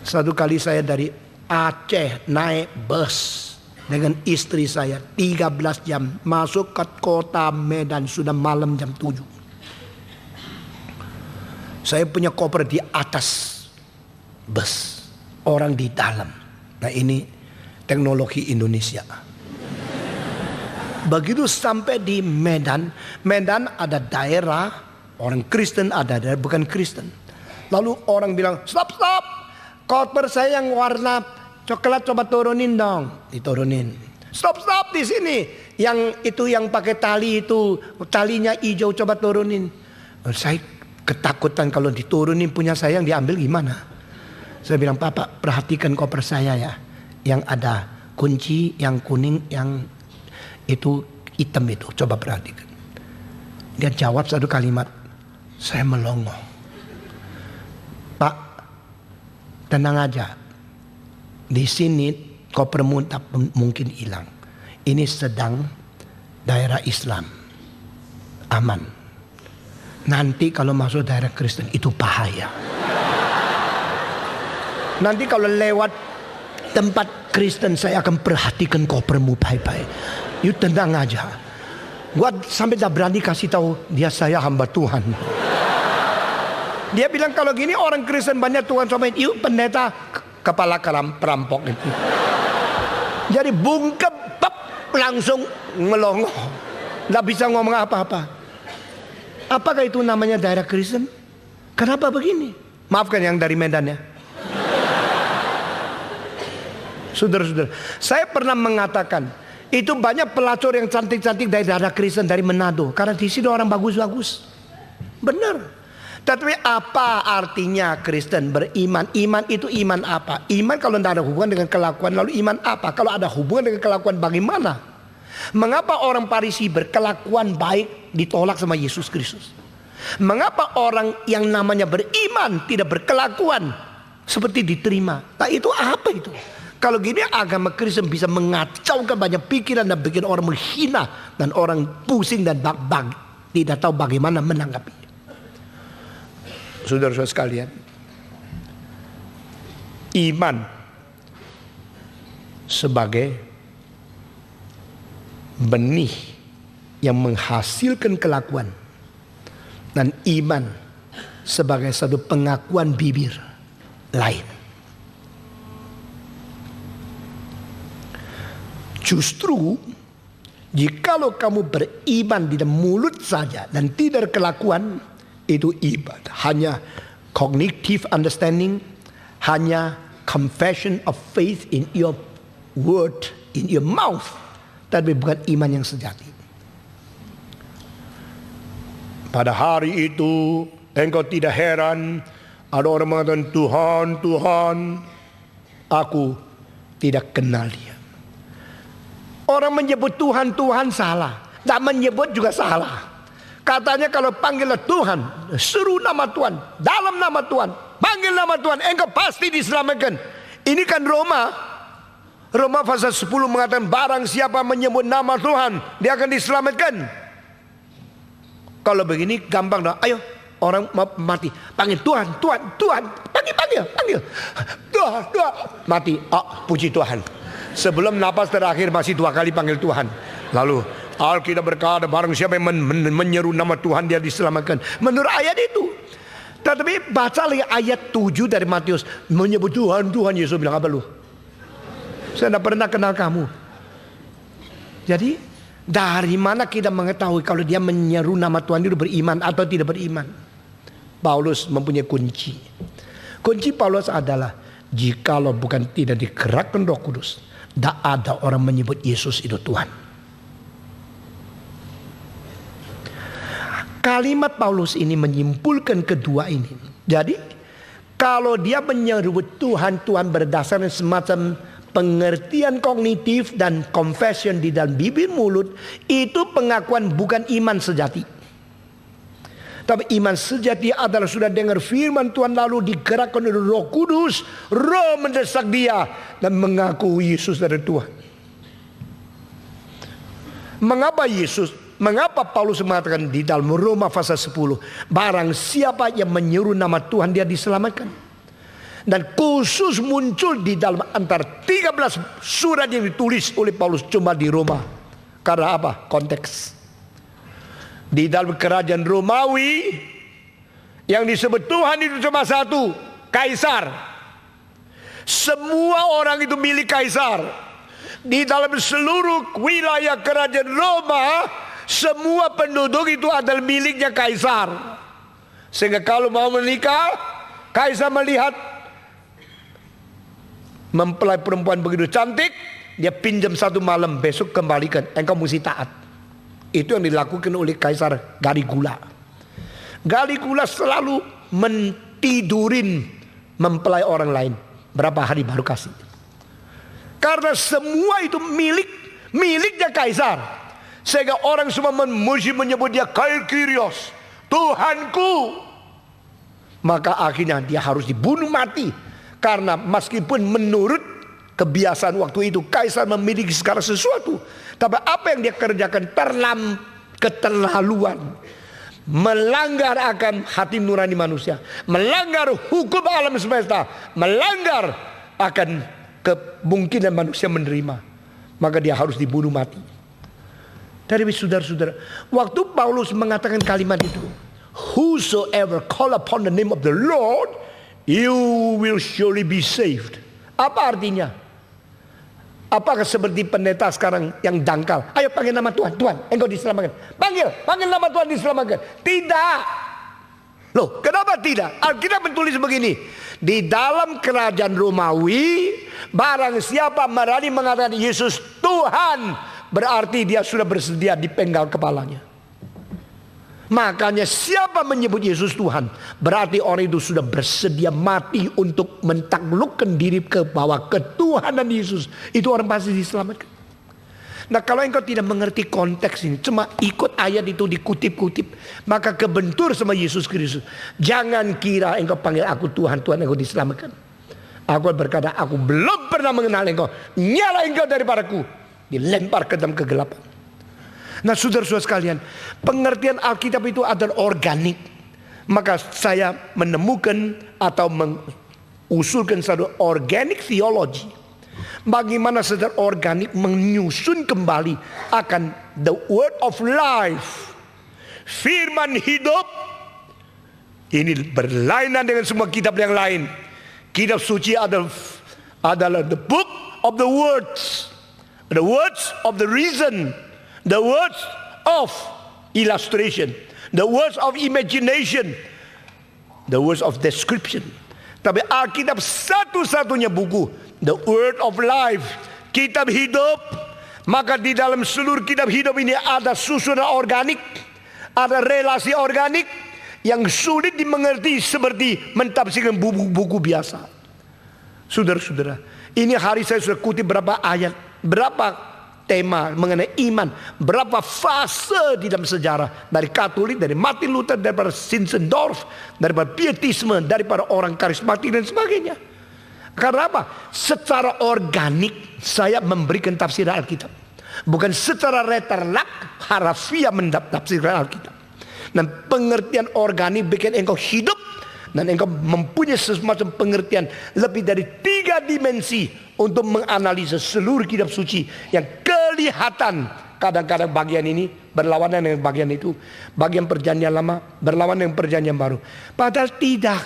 Satu kali saya dari Aceh naik bus dengan istri saya 13 jam masuk ke kota Medan, sudah malam jam 7. Saya punya koper di atas bus, orang di dalam. Nah ini teknologi Indonesia. Begitu sampai di Medan ada daerah orang Kristen, ada daerah bukan Kristen. Lalu orang bilang, stop, koper saya yang warna coklat coba turunin dong, diturunin. Stop di sini, yang itu yang pakai tali itu talinya hijau coba turunin. Saya ketakutan kalau diturunin punya saya yang diambil gimana. Saya bilang, Bapak perhatikan koper saya ya, yang ada kunci yang kuning, yang itu hitam itu, coba perhatikan. Dia jawab satu kalimat, saya melongo. Pak, tenang aja, di sini kopermu tak mungkin hilang. Ini sedang daerah Islam, aman. Nanti kalau masuk daerah Kristen itu bahaya. Nanti kalau lewat tempat Kristen saya akan perhatikan kopermu baik-baik. You tenang aja. Gua sampai tak berani kasih tahu dia saya hamba Tuhan. Dia bilang kalau gini orang Kristen banyak Tuhan sobain. You pendeta kepala perampok itu. Jadi bungkep langsung melongo. Nggak bisa ngomong apa-apa. Apakah itu namanya daerah Kristen? Kenapa begini? Maafkan yang dari Medan ya. Saudara-saudara, saya pernah mengatakan, itu banyak pelacur yang cantik-cantik dari daerah Kristen, dari Manado, karena di sini orang bagus-bagus. Benar. Tapi apa artinya Kristen beriman? Iman itu iman apa? Iman kalau tidak ada hubungan dengan kelakuan, lalu iman apa? Kalau ada hubungan dengan kelakuan, bagaimana? Mengapa orang Farisi berkelakuan baik ditolak sama Yesus Kristus? Mengapa orang yang namanya beriman tidak berkelakuan seperti diterima? Nah, itu apa itu? Kalau gini agama Kristen bisa mengacaukan banyak pikiran dan bikin orang menghina dan orang pusing dan tidak tahu bagaimana menanggapi. Saudara-saudara sekalian, iman sebagai benih yang menghasilkan kelakuan, dan iman sebagai satu pengakuan bibir lain. Justru jikalau kamu beriman di dalam mulut saja dan tidak kelakuan, itu ibadah. Hanya cognitive understanding, hanya confession of faith in your word, in your mouth, tapi bukan iman yang sejati. Pada hari itu engkau tidak heran ada orang mengatakan, Tuhan, Tuhan, aku tidak kenal dia. Orang menyebut Tuhan, Tuhan salah. Tak menyebut juga salah. Katanya kalau panggillah Tuhan, seru nama Tuhan, dalam nama Tuhan, panggil nama Tuhan, engkau pasti diselamatkan. Ini kan Roma pasal 10 mengatakan, barang siapa menyebut nama Tuhan, dia akan diselamatkan. Kalau begini gampang dah. Ayo, orang mati, panggil Tuhan, Tuhan, Tuhan, panggil, Tuhan, mati. Puji Tuhan. Sebelum napas terakhir masih 2 kali panggil Tuhan. Lalu Alkitab berkata, barang siapa yang menyeru nama Tuhan, dia diselamatkan. Menurut ayat itu. Tetapi baca lagi ayat 7 dari Matius, menyebut Tuhan, Tuhan. Yesus bilang, apa lu? Saya tidak pernah kenal kamu. Jadi dari mana kita mengetahui kalau dia menyeru nama Tuhan itu beriman atau tidak beriman? Paulus mempunyai kunci. Kunci Paulus adalah, jikalau bukan tidak digerakkan Roh Kudus, tidak ada orang menyebut Yesus itu Tuhan. Kalimat Paulus ini menyimpulkan kedua ini. Jadi kalau dia menyebut Tuhan, Tuhan berdasarkan semacam pengertian kognitif dan confession di dalam bibir mulut, itu pengakuan bukan iman sejati. Tapi iman sejati adalah sudah dengar firman Tuhan lalu digerakkan oleh Roh Kudus, Roh mendesak dia dan mengaku Yesus adalah Tuhan. Mengapa Paulus mengatakan di dalam Roma pasal 10, barang siapa yang menyeru nama Tuhan, dia diselamatkan. Dan khusus muncul di dalam antara 13 surat yang ditulis oleh Paulus cuma di Roma. Karena apa? Konteks. Di dalam kerajaan Romawi yang disebut Tuhan itu cuma satu, Kaisar. Semua orang itu milik Kaisar. Di dalam seluruh wilayah kerajaan Roma, semua penduduk itu adalah miliknya Kaisar. Sehingga kalau mau menikah, Kaisar melihat mempelai perempuan begitu cantik, dia pinjam 1 malam, besok kembalikan, engkau mesti taat. Itu yang dilakukan oleh Kaisar Caligula. Caligula selalu mentidurin mempelai orang lain. Berapa hari baru kasih. Karena semua itu miliknya Kaisar. Sehingga orang semua menyebut dia Kyrios, Tuhanku. Maka akhirnya dia harus dibunuh mati. Karena meskipun menurut kebiasaan waktu itu Kaisar memiliki segala sesuatu, tapi apa yang dia kerjakan keterlaluan, melanggar akan hati nurani manusia, melanggar hukum alam semesta, melanggar akan kemungkinan manusia menerima. Maka dia harus dibunuh mati. Dari saudara-saudara, waktu Paulus mengatakan kalimat itu, whosoever call upon the name of the Lord, you will surely be saved. Apa artinya? Apakah seperti pendeta sekarang yang dangkal? Ayo panggil nama Tuhan, Tuhan, engkau diselamatkan. Panggil nama Tuhan diselamatkan. Tidak. Loh, kenapa tidak? Alkitab menulis begini. Di dalam kerajaan Romawi, barang siapa berani mengatakan Yesus Tuhan, berarti dia sudah bersedia dipenggal kepalanya. Makanya siapa menyebut Yesus Tuhan, berarti orang itu sudah bersedia mati untuk mentaklukkan diri ke bawah ketuhanan Yesus. Itu orang pasti diselamatkan. Nah, kalau engkau tidak mengerti konteks ini, cuma ikut ayat itu dikutip-kutip, maka kebentur sama Yesus Kristus. Jangan kira engkau panggil aku Tuhan, Tuhan engkau diselamatkan. Aku berkata, aku belum pernah mengenal engkau. Nyala engkau daripadaku. Dilempar ke dalam kegelapan. Nah, saudara-saudara sekalian, pengertian Alkitab itu adalah organik. Maka saya menemukan atau mengusulkan satu organic theology. Bagaimana secara organik menyusun kembali akan the word of life, firman hidup. Ini berlainan dengan semua kitab yang lain. Kitab suci adalah the book of the words of the reason, the words of illustration, the words of imagination, the words of description. Tapi Alkitab satu-satunya buku, the word of life, kitab hidup. Maka di dalam seluruh kitab hidup ini ada susunan organik, ada relasi organik yang sulit dimengerti seperti mentafsirkan buku-buku biasa. Saudara-saudara, ini hari saya sudah kutip berapa ayat, berapa tema mengenai iman, berapa fase di dalam sejarah, dari Katolik, dari Martin Luther, daripada Zinzendorf, daripada Pietisme, daripada orang karismatik dan sebagainya. Karena apa? Secara organik saya memberikan tafsir Alkitab, bukan secara letterlak harafiah mentafsirkan Alkitab. Dan pengertian organik bikin engkau hidup, dan engkau mempunyai semacam pengertian lebih dari 3 dimensi untuk menganalisa seluruh kitab suci yang kelihatan kadang-kadang bagian ini berlawanan dengan bagian itu, bagian perjanjian lama berlawanan dengan perjanjian baru. Padahal tidak.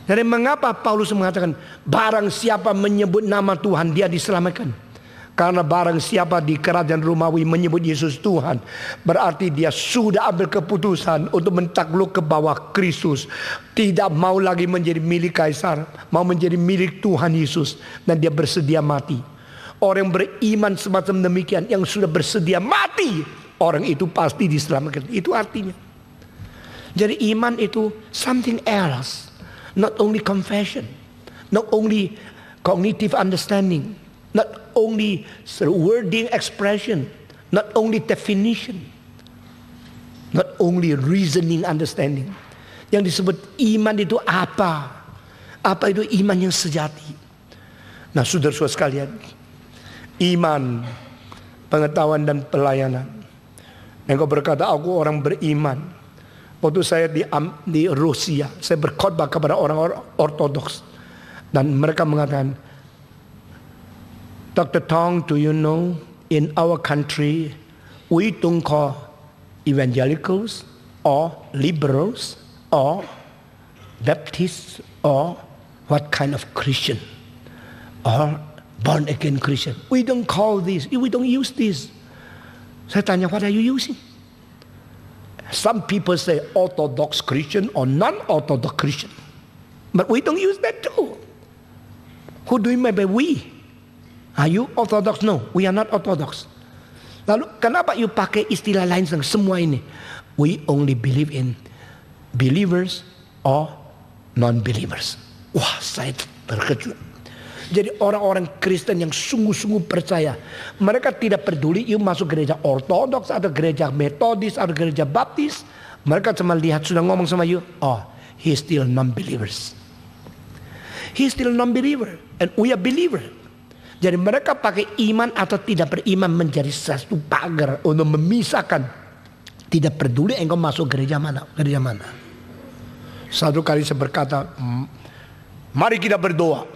Jadi mengapa Paulus mengatakan barang siapa menyebut nama Tuhan dia diselamatkan? Karena barang siapa di kerajaan Romawi menyebut Yesus Tuhan, berarti dia sudah ambil keputusan untuk mentakluk ke bawah Kristus. Tidak mau lagi menjadi milik kaisar, mau menjadi milik Tuhan Yesus. Dan dia bersedia mati. Orang yang beriman semacam demikian, yang sudah bersedia mati, orang itu pasti diselamatkan. Itu artinya. Jadi iman itu something else. Not only confession, not only cognitive understanding, not only wording expression, not only definition, not only reasoning understanding. Yang disebut iman itu apa? Apa itu iman yang sejati? Nah, saudara-saudara sekalian, iman, pengetahuan dan pelayanan. Engkau berkata aku orang beriman. Waktu saya di Rusia, saya berkhotbah kepada orang-orang ortodoks, dan mereka mengatakan, Dr. Tong, do you know in our country we don't call evangelicals or liberals or Baptists or what kind of Christian or born again Christian. We don't call this, we don't use this. Saya tanya, what are you using? Some people say Orthodox Christian or non-Orthodox Christian. But we don't use that too. Who do you mean by we? Are you Orthodox? No, we are not Orthodox. Lalu kenapa you pakai istilah lain semua ini? We only believe in believers or non-believers. Wah, saya terkejut. Jadi orang-orang Kristen yang sungguh-sungguh percaya, mereka tidak peduli you masuk gereja Ortodoks atau gereja Metodis atau gereja Baptis. Mereka cuma lihat, sudah ngomong sama you, oh, he still non-believers. He still non-believer and we are believer. Jadi mereka pakai iman atau tidak beriman menjadi satu pagar untuk memisahkan. Tidak peduli engkau masuk gereja mana. Satu kali saya berkata, mari kita berdoa.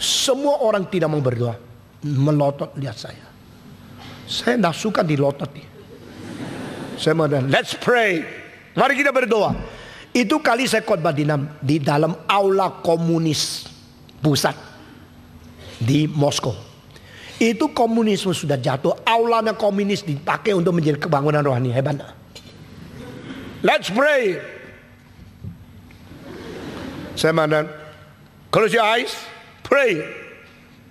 Semua orang tidak mau berdoa, melotot lihat saya. Saya tidak suka dilotot. Saya mengatakan, let's pray. Mari kita berdoa. Itu kali saya khotbah di dalam aula komunis pusat di Moskow. Itu komunisme sudah jatuh, aulanya komunis dipakai untuk menjadi kebangunan rohani. Hebat. Let's pray. Saya mana? Close your eyes, pray.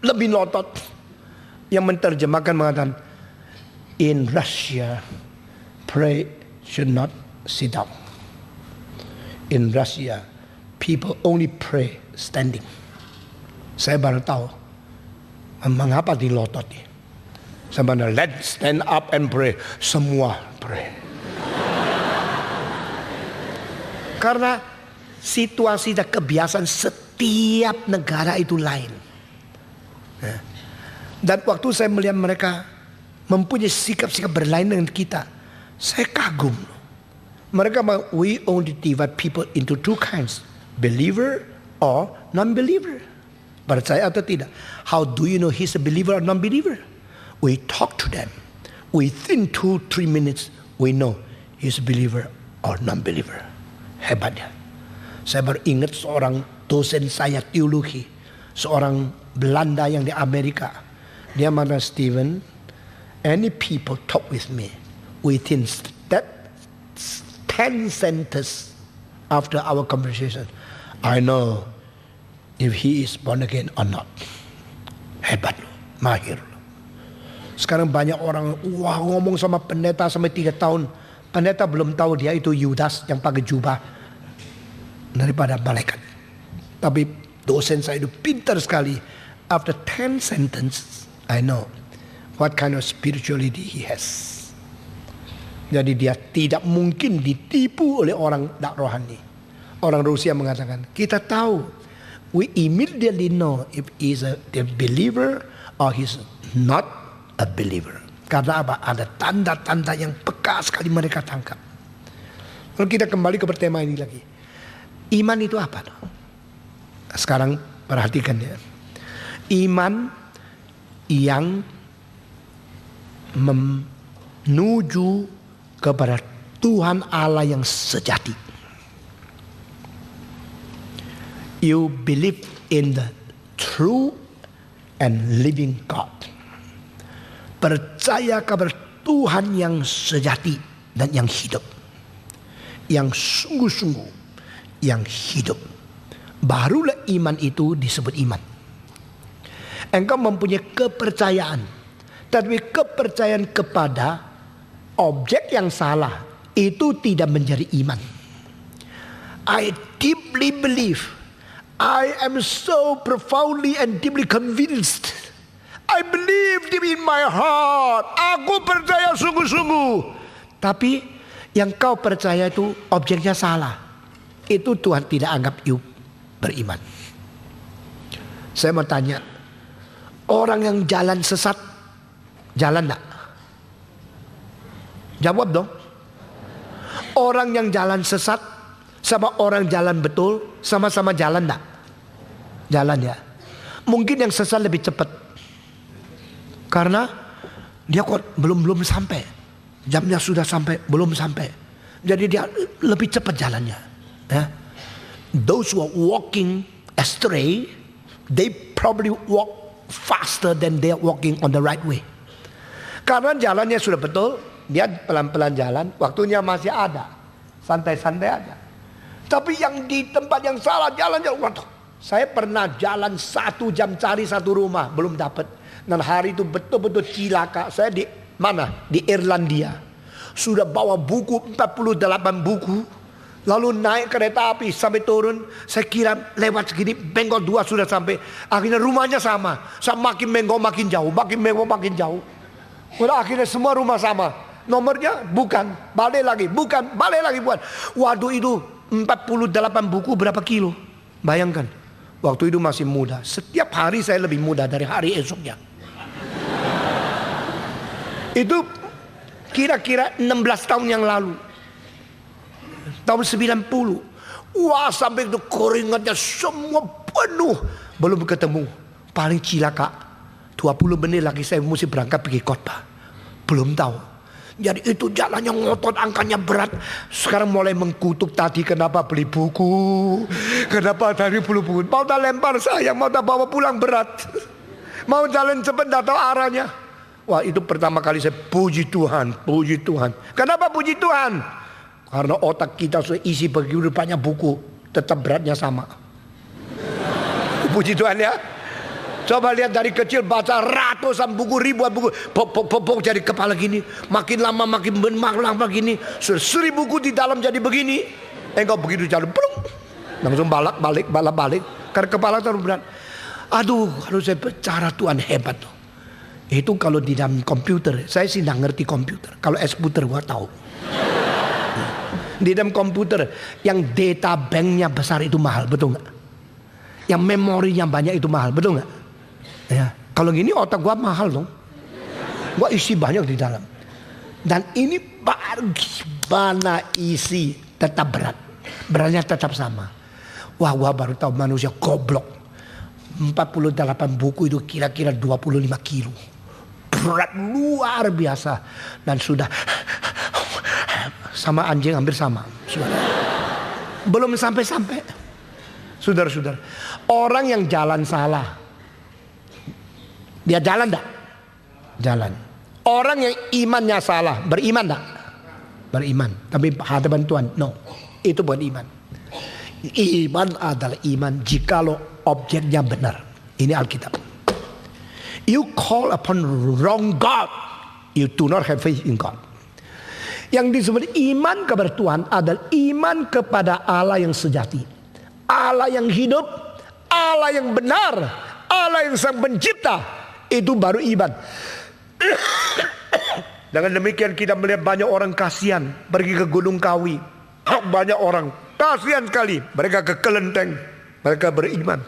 Lebih lotot. Yang menerjemahkan mengatakan, in Russia, pray should not sit down. In Russia, people only pray standing. Saya baru tahu mengapa dilotot ini. Saya bilang, let's stand up and pray. Semua pray. Karena situasi dan kebiasaan setiap negara itu lain. Dan waktu saya melihat mereka mempunyai sikap-sikap berlain dengan kita, saya kagum. Mereka bilang, we only divide people into two kinds, believer or non-believer. Percaya atau tidak? How do you know he's a believer or non-believer? We talk to them. Within 2-3 minutes, we know he's a believer or non-believer. Hebatnya. Saya baru ingat seorang dosen saya teologi, seorang Belanda yang di Amerika. Dia mengatakan, Stephen, any people talk with me within that 10 sentences after our conversation, I know if he is born again or not. Hebat loh, mahir loh. Sekarang banyak orang ngomong sama pendeta sampai 3 tahun. Pendeta belum tahu dia itu Yudas yang pakai jubah daripada malaikat. Tapi dosen saya itu pintar sekali. After 10 sentences, I know what kind of spirituality he has. Jadi dia tidak mungkin ditipu oleh orang tak rohani. Orang Rusia mengatakan, kita tahu. We immediately know if he's a believer or he's not a believer. Karena apa? Ada tanda-tanda yang peka sekali mereka tangkap. Kalau kita kembali ke tema ini lagi. Iman itu apa? Sekarang perhatikan ya. Iman yang menuju kepada Tuhan Allah yang sejati. You believe in the true and living God. Percaya kepada Tuhan yang sejati dan yang hidup. Yang sungguh-sungguh, yang hidup. Barulah iman itu disebut iman. Engkau mempunyai kepercayaan. Tapi kepercayaan kepada objek yang salah itu tidak menjadi iman. I deeply believe. I am so profoundly and deeply convinced. I believe deep in my heart. Aku percaya sungguh-sungguh. Tapi yang kau percaya itu objeknya salah. Itu Tuhan tidak anggap you beriman. Saya mau tanya, orang yang jalan sesat, jalan enggak? Jawab dong. Orang yang jalan sesat sama orang jalan betul sama-sama jalan enggak? Jalan ya. Mungkin yang sesat lebih cepat. Karena dia kok belum sampai. Jamnya sudah sampai, belum sampai. Jadi dia lebih cepat jalannya. Ya. Those who are walking astray, they probably walk faster than they are walking on the right way. Karena jalannya sudah betul, dia pelan-pelan jalan, waktunya masih ada, santai-santai aja. Tapi yang di tempat yang salah jalannya, waduh, saya pernah jalan 1 jam cari satu rumah, belum dapat. Dan hari itu betul-betul cilaka. Saya di mana? Di Irlandia. Sudah bawa buku 48 buku. Lalu naik kereta api sampai turun. Saya kira lewat segini bengkok 2 sudah sampai. Akhirnya rumahnya sama. Saya makin bengkok makin jauh. Makin bengkok makin jauh. Udah akhirnya semua rumah sama. Nomornya bukan. Balik lagi. Bukan. Balik lagi bukan. Waduh itu 48 buku berapa kilo? Bayangkan. Waktu itu masih muda. Setiap hari saya lebih muda dari hari esoknya. Itu kira-kira 16 tahun yang lalu. Tahun 90. Wah sampai itu keringatnya semua penuh. Belum ketemu. Paling cilaka 20 menit lagi saya mesti berangkat pergi khotbah. Belum tahu. Jadi itu jalannya ngotot, angkanya berat. Sekarang mulai mengkutuk tadi kenapa beli buku. Kenapa tadi beli buku. Mau tak lempar saya, mau tak bawa pulang berat. Mau jalan cepat tak tahu arahnya. Wah itu pertama kali saya puji Tuhan, puji Tuhan. Kenapa puji Tuhan? Karena otak kita sudah isi begitu banyak buku, tetap beratnya sama. Puji Tuhan ya. Coba lihat dari kecil baca ratusan buku, ribuan buku, pok jadi kepala gini, makin lama makin lama gini, 1000 buku di dalam jadi begini. Engkau begitu jalan, plung, langsung balik, karena kepala terlalu berat. Aduh, harus saya bicara Tuhan hebat tuh. Itu kalau di dalam komputer, saya sih nggak ngerti komputer. Kalau komputer gua tahu. Di dalam komputer yang data banknya besar itu mahal, betul nggak? Yang memorinya banyak itu mahal, betul nggak? Ya, kalau gini otak gua mahal dong. Gua isi banyak di dalam. Dan ini baru gimana isi tetap berat. Beratnya tetap sama. Wah, gua baru tahu manusia goblok. 48 buku itu kira-kira 25 kilo. Berat luar biasa. Dan sudah sama anjing hampir sama. Belum sampai-sampai. Saudara-saudara, orang yang jalan salah, dia jalan enggak? Jalan. Orang yang imannya salah, beriman enggak? Beriman. Tapi hadapan Tuhan, no. Itu bukan iman. Iman adalah iman jikalau objeknya benar. Ini Alkitab. You call upon wrong God, you do not have faith in God. Yang disebut iman kepada Tuhan adalah iman kepada Allah yang sejati, Allah yang hidup, Allah yang benar, Allah yang sang pencipta. Itu baru iman. Dengan demikian kita melihat banyak orang kasihan pergi ke Gunung Kawi. Banyak orang kasihan sekali, mereka ke kelenteng, mereka beriman,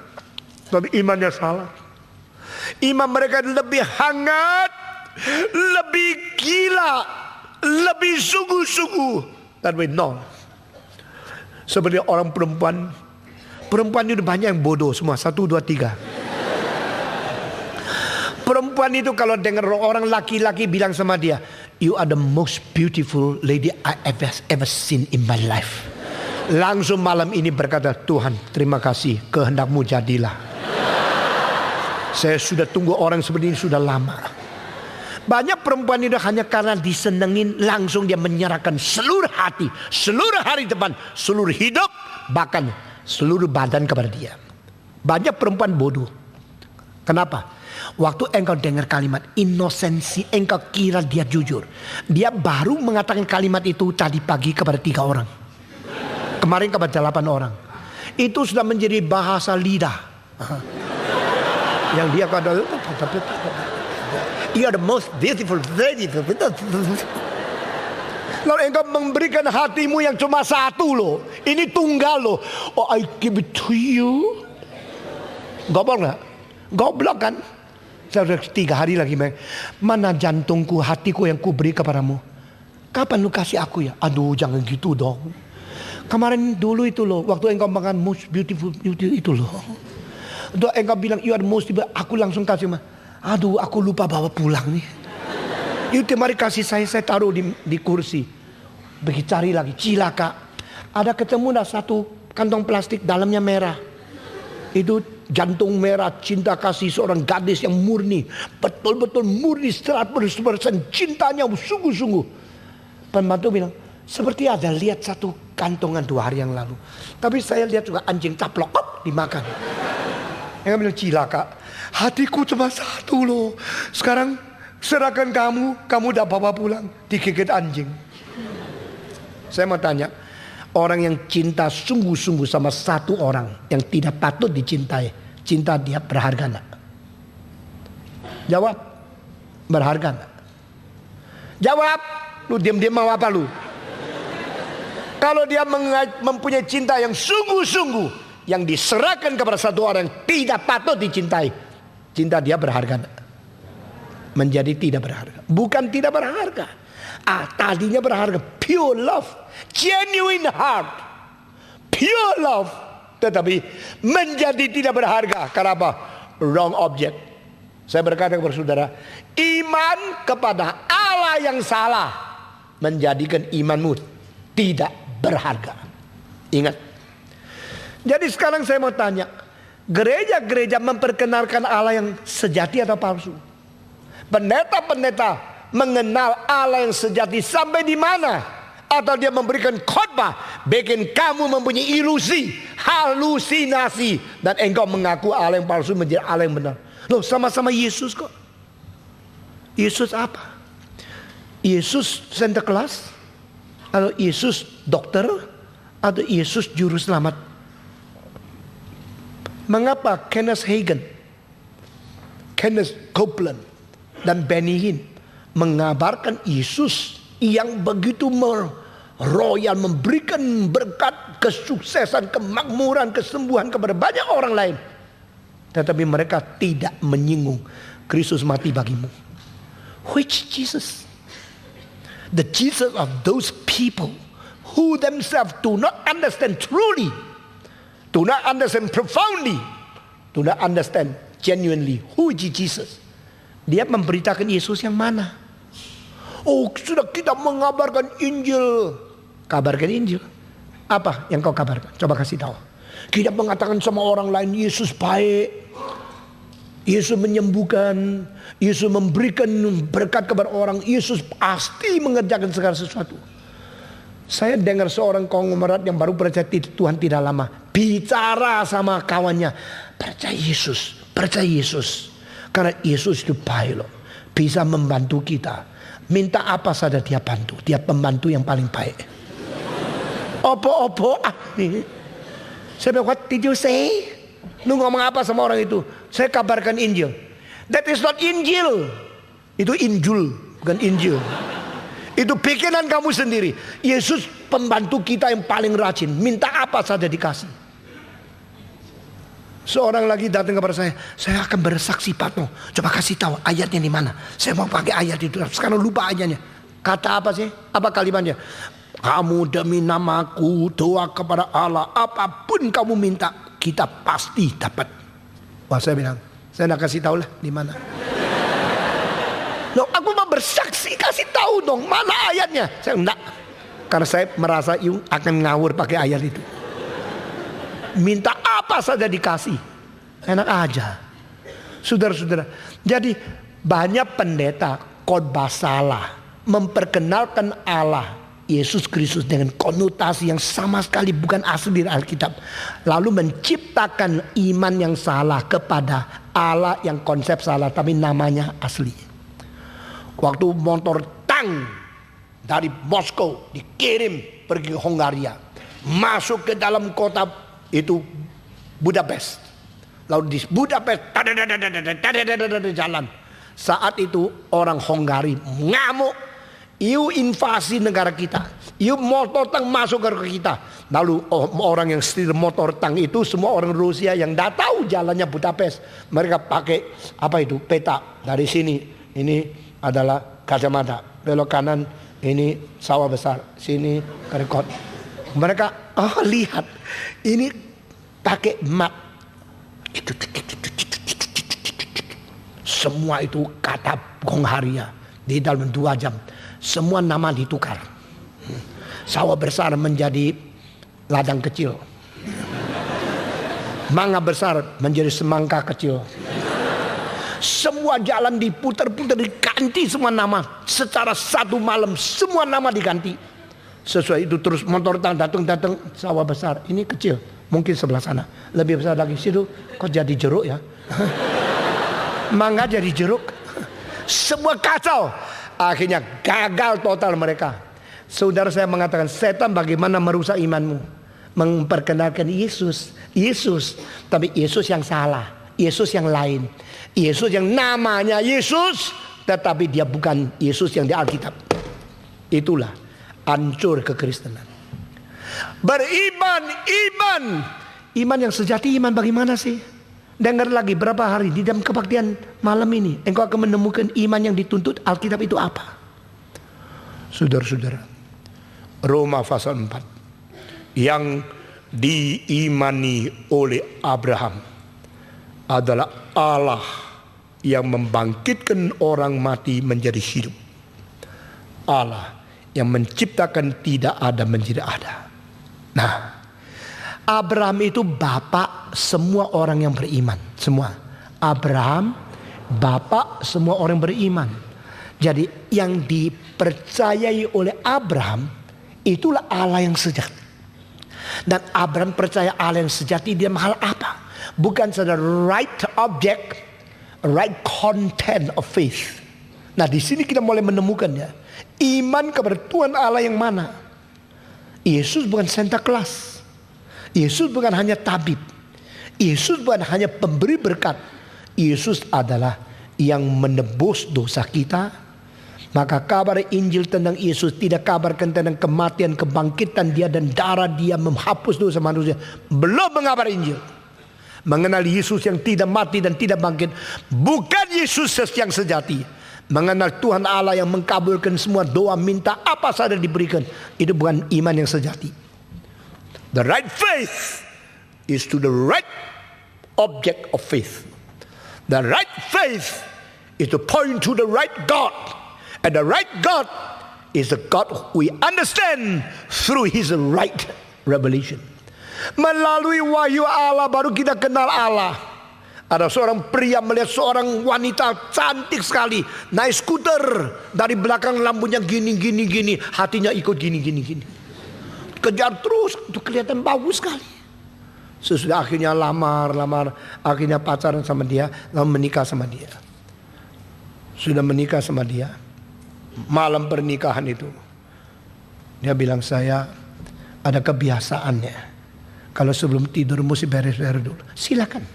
tapi imannya salah. Iman mereka lebih hangat, lebih gila, lebih sungguh-sungguh. Tapi no. Seperti orang perempuan itu banyak yang bodoh semua. 1, 2, 3. Perempuan itu kalau dengar orang laki-laki bilang sama dia, you are the most beautiful lady I ever seen in my life. Langsung malam ini berkata, Tuhan terima kasih, kehendakmu jadilah. Saya sudah tunggu orang seperti ini sudah lama. Banyak perempuan itu hanya karena disenengin, langsung dia menyerahkan seluruh hati, seluruh hari depan, seluruh hidup, bahkan seluruh badan kepada dia. Banyak perempuan bodoh. Kenapa? Waktu engkau dengar kalimat inosensi, engkau kira dia jujur. Dia baru mengatakan kalimat itu tadi pagi kepada 3 orang. Kemarin kepada 8 orang. Itu sudah menjadi bahasa lidah. Yang dia kata, you are the most beautiful lady. Lalu engkau memberikan hatimu yang cuma 1 loh. Ini tunggal loh. Oh, I give it to you. Goblok gak? Goblok kan? Saya 3 hari lagi, mana jantungku, hatiku yang kuberi kepadamu. Kapan lu kasih aku ya? Aduh, jangan gitu dong. Kemarin dulu itu loh, waktu engkau makan most beautiful itu loh. Untuk engkau bilang you are most beautiful, aku langsung kasih. Aduh, aku lupa bawa pulang nih. Itu mari kasih saya taruh di kursi. Begitu cari lagi, cilaka. Ada ketemu dah 1 kantong plastik dalamnya merah. Itu jantung merah, cinta kasih seorang gadis yang murni, betul-betul murni 100% cintanya sungguh-sungguh. Pembantu bilang, seperti ada lihat 1 kantongan 2 hari yang lalu. Tapi saya lihat juga anjing caplok dimakan. Yang bilang cilaka, hatiku cuma 1 loh. Sekarang serahkan kamu udah bawa pulang, digigit anjing. Saya mau tanya, orang yang cinta sungguh-sungguh sama 1 orang yang tidak patut dicintai, cinta dia berharga enggak? Jawab, berharga enggak? Jawab, lu diam-diam mau apa lu? Kalau dia mempunyai cinta yang sungguh-sungguh, yang diserahkan kepada 1 orang yang tidak patut dicintai, cinta dia berharga enggak? Menjadi tidak berharga. Bukan tidak berharga. Tadinya berharga, pure love, genuine heart, pure love, tetapi menjadi tidak berharga. Kenapa? Wrong object. Saya berkata kepada saudara, iman kepada Allah yang salah menjadikan imanmu tidak berharga. Ingat. Jadi sekarang saya mau tanya, gereja-gereja memperkenalkan Allah yang sejati atau palsu? Pendeta-pendeta mengenal Allah yang sejati sampai di mana? Atau dia memberikan khotbah, bikin kamu mempunyai ilusi, halusinasi, dan engkau mengaku Allah yang palsu menjadi Allah yang benar. Loh, sama-sama Yesus kok. Yesus apa? Yesus Santa Claus? Atau Yesus dokter? Atau Yesus juru selamat? Mengapa Kenneth Hagin, Kenneth Copeland, dan Benny Hinn mengabarkan Yesus yang begitu royal, memberikan berkat, kesuksesan, kemakmuran, kesembuhan kepada banyak orang lain, tetapi mereka tidak menyinggung Kristus mati bagimu? Which Jesus? The Jesus of those people who themselves do not understand truly, do not understand profoundly, do not understand genuinely who is Jesus. Dia memberitakan Yesus yang mana? Oh, sudah kita mengabarkan Injil. Kabarkan Injil. Apa yang kau kabarkan? Coba kasih tahu. Kita mengatakan sama orang lain Yesus baik, Yesus menyembuhkan, Yesus memberikan berkat kepada orang, Yesus pasti mengerjakan segala sesuatu. Saya dengar seorang konglomerat yang baru percaya Tuhan tidak lama bicara sama kawannya, percaya Yesus, percaya Yesus. Karena Yesus itu baik loh, bisa membantu kita. Minta apa saja dia bantu. Dia pembantu yang paling baik. Opo-opo nih. Saya bilang, what did you say? Lu ngomong apa sama orang itu? Saya kabarkan Injil. That is not Injil. Itu Injul, bukan Injil. Itu bikinan kamu sendiri. Yesus pembantu kita yang paling rajin. Minta apa saja dikasih. Seorang lagi datang kepada saya akan bersaksi Patmo. Coba kasih tahu ayatnya di mana. Saya mau pakai ayat itu. Sekarang lupa ayatnya. Kata apa sih? Apa kalimatnya? Kamu demi namaku doa kepada Allah, apapun kamu minta, kita pasti dapat. Wah, saya bilang, saya nak kasih tahu lah di mana. Loh, aku mau bersaksi, kasih tahu dong mana ayatnya. Saya enggak, karena saya merasa akan ngawur pakai ayat itu. Minta apa saja dikasih, enak aja. Saudara-saudara, jadi banyak pendeta khotbah salah, memperkenalkan Allah Yesus Kristus dengan konotasi yang sama sekali bukan asli dari Alkitab, lalu menciptakan iman yang salah kepada Allah yang konsep salah tapi namanya asli. Waktu motor tank dari Moskow dikirim pergi ke Hongaria, masuk ke dalam kota itu Budapest, lalu di Budapest jalan. Saat itu orang Hongari ngamuk, "You invasi negara kita, you motor tank masuk ke kita." Lalu orang yang setir motor tank itu semua orang Rusia yang tidak tahu jalannya Budapest. Mereka pakai apa itu, peta. Dari sini ini adalah kacamata, belok kanan ini sawah besar, sini kerekot. Mereka lihat ini pakai map. Semua itu kata Hongaria di dalam 2 jam. Semua nama ditukar. Sawah besar menjadi ladang kecil. Mangga besar menjadi semangka kecil. Semua jalan diputar-putar, diganti semua nama. Secara satu malam semua nama diganti. Sesuai itu terus motor tank datang sawah besar. Ini kecil, mungkin sebelah sana. Lebih besar lagi situ. Kok jadi jeruk ya? Mangga jadi jeruk. Semua kacau. Akhirnya gagal total mereka. Saudara, saya mengatakan setan bagaimana merusak imanmu? Memperkenalkan Yesus, tapi Yesus yang salah, Yesus yang lain, Yesus yang namanya Yesus, tetapi dia bukan Yesus yang di Alkitab. Itulah hancur kekristenan. Beriman, iman yang sejati, iman bagaimana sih? Dengar lagi berapa hari di dalam kebaktian malam ini, engkau akan menemukan iman yang dituntut Alkitab itu apa? Saudara-saudara, Roma pasal 4, yang diimani oleh Abraham adalah Allah yang membangkitkan orang mati menjadi hidup. Allah yang menciptakan tidak ada menjadi ada. Nah, Abraham itu bapak semua orang yang beriman. Semua. Abraham bapak semua orang beriman. Jadi yang dipercayai oleh Abraham Itulah Allah yang sejati. Dan Abraham percaya Allah yang sejati dalam hal apa? Bukan saja right object, right content of faith. Nah, di sini kita mulai menemukannya. Iman kepada Tuhan Allah yang mana? Yesus bukan Santa Claus. Yesus bukan hanya tabib. Yesus bukan hanya pemberi berkat. Yesus adalah yang menebus dosa kita. Maka kabar Injil tentang Yesus tidak kabarkan tentang kematian, kebangkitan dia dan darah dia menghapus dosa manusia. Belum mengabar Injil. Mengenal Yesus yang tidak mati dan tidak bangkit. Bukan Yesus yang sejati. Mengenal Tuhan Allah yang mengabulkan semua doa, minta apa saja diberikan. Itu bukan iman yang sejati. The right faith is to the right object of faith. The right faith is to point to the right God. And the right God is the God we understand through His right revelation. Melalui wahyu Allah baru kita kenal Allah. Ada seorang pria melihat seorang wanita cantik sekali naik skuter, dari belakang lampunya gini. Hatinya ikut gini. Kejar terus, itu kelihatan bagus sekali. Sesudah akhirnya lamar, akhirnya pacaran sama dia, lalu menikah sama dia. Sudah menikah sama dia. Malam pernikahan itu dia bilang, saya ada kebiasaannya, kalau sebelum tidur mesti beres-beres dulu. Silakan,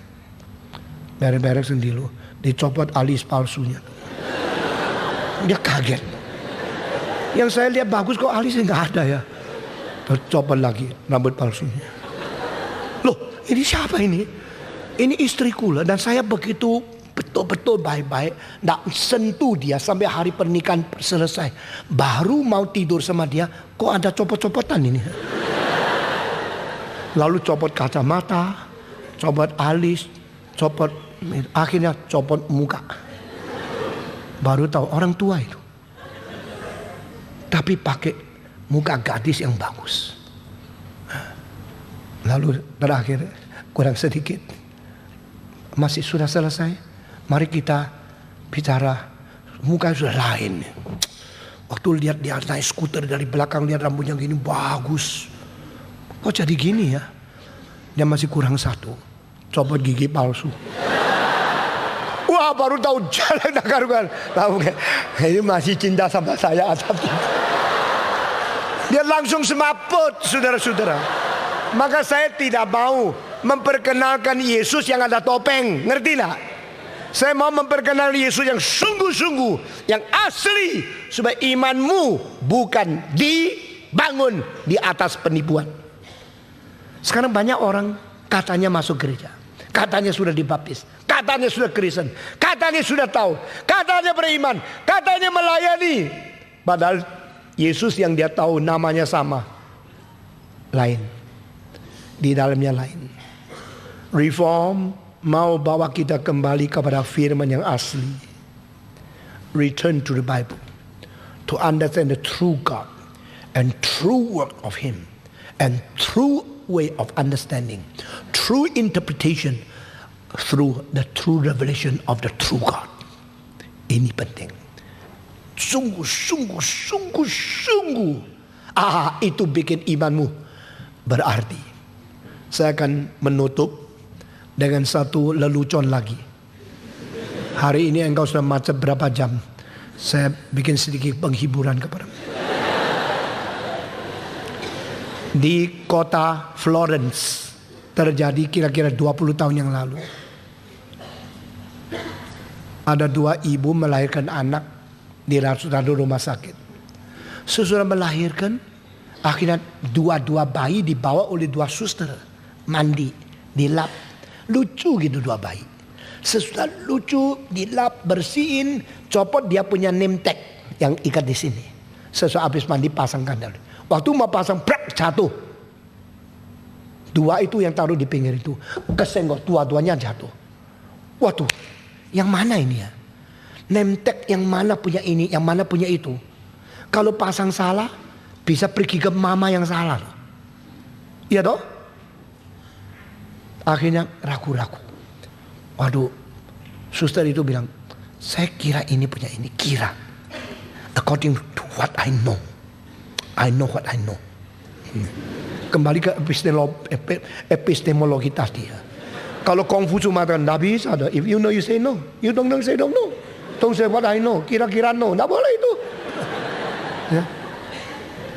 beres-beres dulu. Dicopot alis palsunya. Dia kaget. Yang saya lihat bagus kok alisnya nggak ada ya. Copot lagi rambut palsunya. Loh, ini siapa ini? Ini istriku lah. Dan saya begitu betul-betul baik-baik, nggak sentuh dia sampai hari pernikahan selesai. Baru mau tidur sama dia, kok ada copot-copotan ini. Lalu copot kacamata, copot alis, akhirnya copot muka. Baru tahu orang tua itu. Tapi pakai muka gadis yang bagus. Lalu terakhir, kurang sedikit, masih sudah selesai. Mari kita bicara. Muka sudah lain. Waktu lihat dia naik skuter dari belakang, lihat rambutnya gini bagus. Kok jadi gini ya? Dia masih kurang satu, copot gigi palsu. Wah, baru tahu jalan karuan. Tahu kan? Ini masih cinta sama saya atau tidak? Dia langsung semaput, saudara-saudara. Maka saya tidak mau memperkenalkan Yesus yang ada topeng, ngerti lah? Saya mau memperkenalkan Yesus yang sungguh-sungguh, yang asli, supaya imanmu bukan dibangun di atas penipuan. Sekarang banyak orang katanya masuk gereja, katanya sudah dibaptis, katanya sudah Kristen, katanya sudah tahu, katanya beriman, katanya melayani. Padahal Yesus yang dia tahu namanya sama, lain, di dalamnya lain. Reform mau bawa kita kembali kepada firman yang asli. Return to the Bible to understand the true God and true work of Him and true way of understanding, true interpretation through the true revelation of the true God. Ini penting. Sungguh. Itu bikin imanmu berarti. Saya akan menutup dengan satu lelucon lagi. Hari ini engkau sudah macet berapa jam? Saya bikin sedikit penghiburan kepadamu. Di kota Florence terjadi kira-kira 20 tahun yang lalu. Ada dua ibu melahirkan anak di satu rumah sakit. Sesudah melahirkan, akhirnya dua bayi dibawa oleh dua suster mandi di lap. Lucu gitu dua bayi. Sesudah lucu dilap, bersihin, copot dia punya name tag yang ikat di sini. Sesudah habis mandi pasangkan dulu. Waktu mau pasang, prak, jatuh. Dua itu yang taruh di pinggir itu kesenggol, dua-duanya jatuh. Waduh, yang mana ini ya? Name tag yang mana punya ini, yang mana punya itu. Kalau pasang salah, bisa pergi ke mama yang salah. Iya toh? Akhirnya ragu-ragu. Waduh, suster itu bilang, saya kira ini punya ini, kira. According to what I know. I know what I know. Kembali ke epistemologi tadi. Kalau Konghucu mengatakan tidak bisa, if you know you say no, you don't know say don't know. Don't say what I know, kira-kira no, tidak boleh itu. Ya.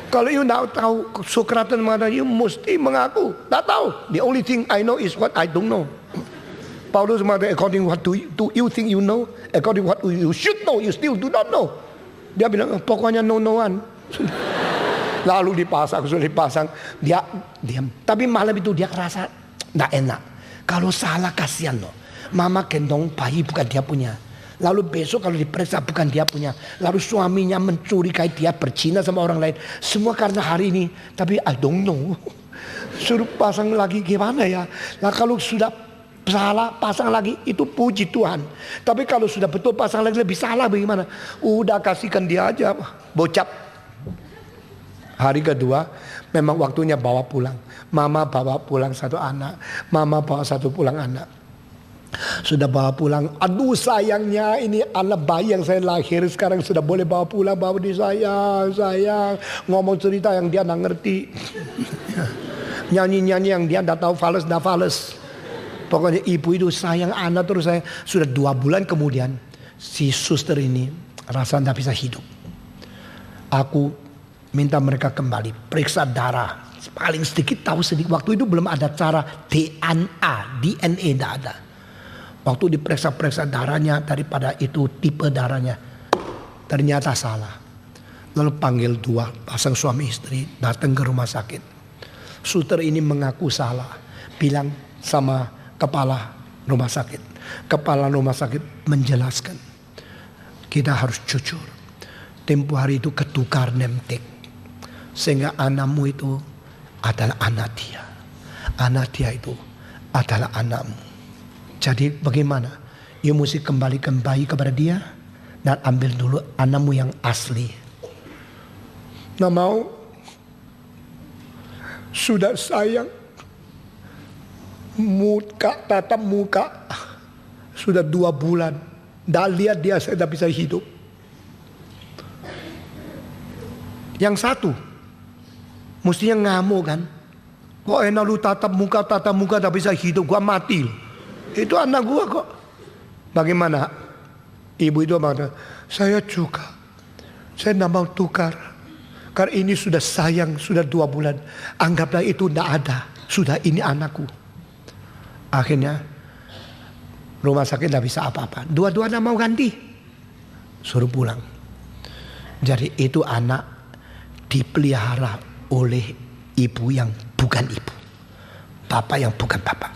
Kalau you tidak tahu, Socrates mengatakan you mesti mengaku, tidak tahu. The only thing I know is what I don't know. Paulus mengatakan according what do you think you know, according what you should know, you still do not know. Dia bilang pokoknya no-noan. Lalu sudah dipasang, dia diam. Tapi malam itu dia rasa tidak enak. Kalau salah kasihan loh. Mama gendong bayi bukan dia punya. Lalu besok kalau diperiksa bukan dia punya. Lalu suaminya mencurigai dia berzina sama orang lain. Semua karena hari ini. Tapi I don't know. Suruh pasang lagi gimana ya. Nah kalau sudah salah pasang lagi itu puji Tuhan. Tapi kalau sudah betul pasang lagi lebih salah bagaimana? Udah kasihkan dia aja bocap. Hari kedua memang waktunya bawa pulang. Mama bawa pulang satu anak, mama bawa satu pulang anak. Sudah bawa pulang, aduh sayangnya ini anak bayi yang saya lahir sekarang sudah boleh bawa pulang, bawa di sayang. Ngomong cerita yang dia tidak ngerti. Nyanyi-nyanyi yang dia tidak tahu fales. Pokoknya ibu itu sayang anak terus. Saya sudah 2 bulan kemudian si suster ini rasa tidak bisa hidup. Aku minta mereka kembali periksa darah. Paling sedikit tahu sedikit. Waktu itu belum ada cara DNA tidak ada. Waktu diperiksa darahnya daripada itu tipe darahnya ternyata salah. Lalu panggil 2 pasang suami istri datang ke rumah sakit. Suster ini mengaku salah, bilang sama kepala rumah sakit. Kepala rumah sakit menjelaskan kita harus jujur. Tempo hari itu ketukar nemtek. Sehingga anakmu itu adalah anak dia. Anak dia itu adalah anakmu. Jadi bagaimana? You mesti kembalikan bayi kepada dia. Dan ambil dulu anakmu yang asli. Nggak mau. Sudah sayang. Tatap muka. Sudah 2 bulan. Nggak lihat dia saya tidak bisa hidup. Yang satu. Mestinya ngamuk kan. Kok enak lu tatap muka tak bisa hidup. Gua mati. Itu anak gua kok. Bagaimana? Ibu itu mengatakan, saya juga. Saya tidak mau tukar. Karena ini sudah sayang, sudah 2 bulan. Anggaplah itu tidak ada. Sudah ini anakku. Akhirnya rumah sakit tidak bisa apa-apa. Dua-dua tidak mau ganti. Suruh pulang. Jadi itu anak dipelihara oleh ibu yang bukan ibu, bapak yang bukan bapak.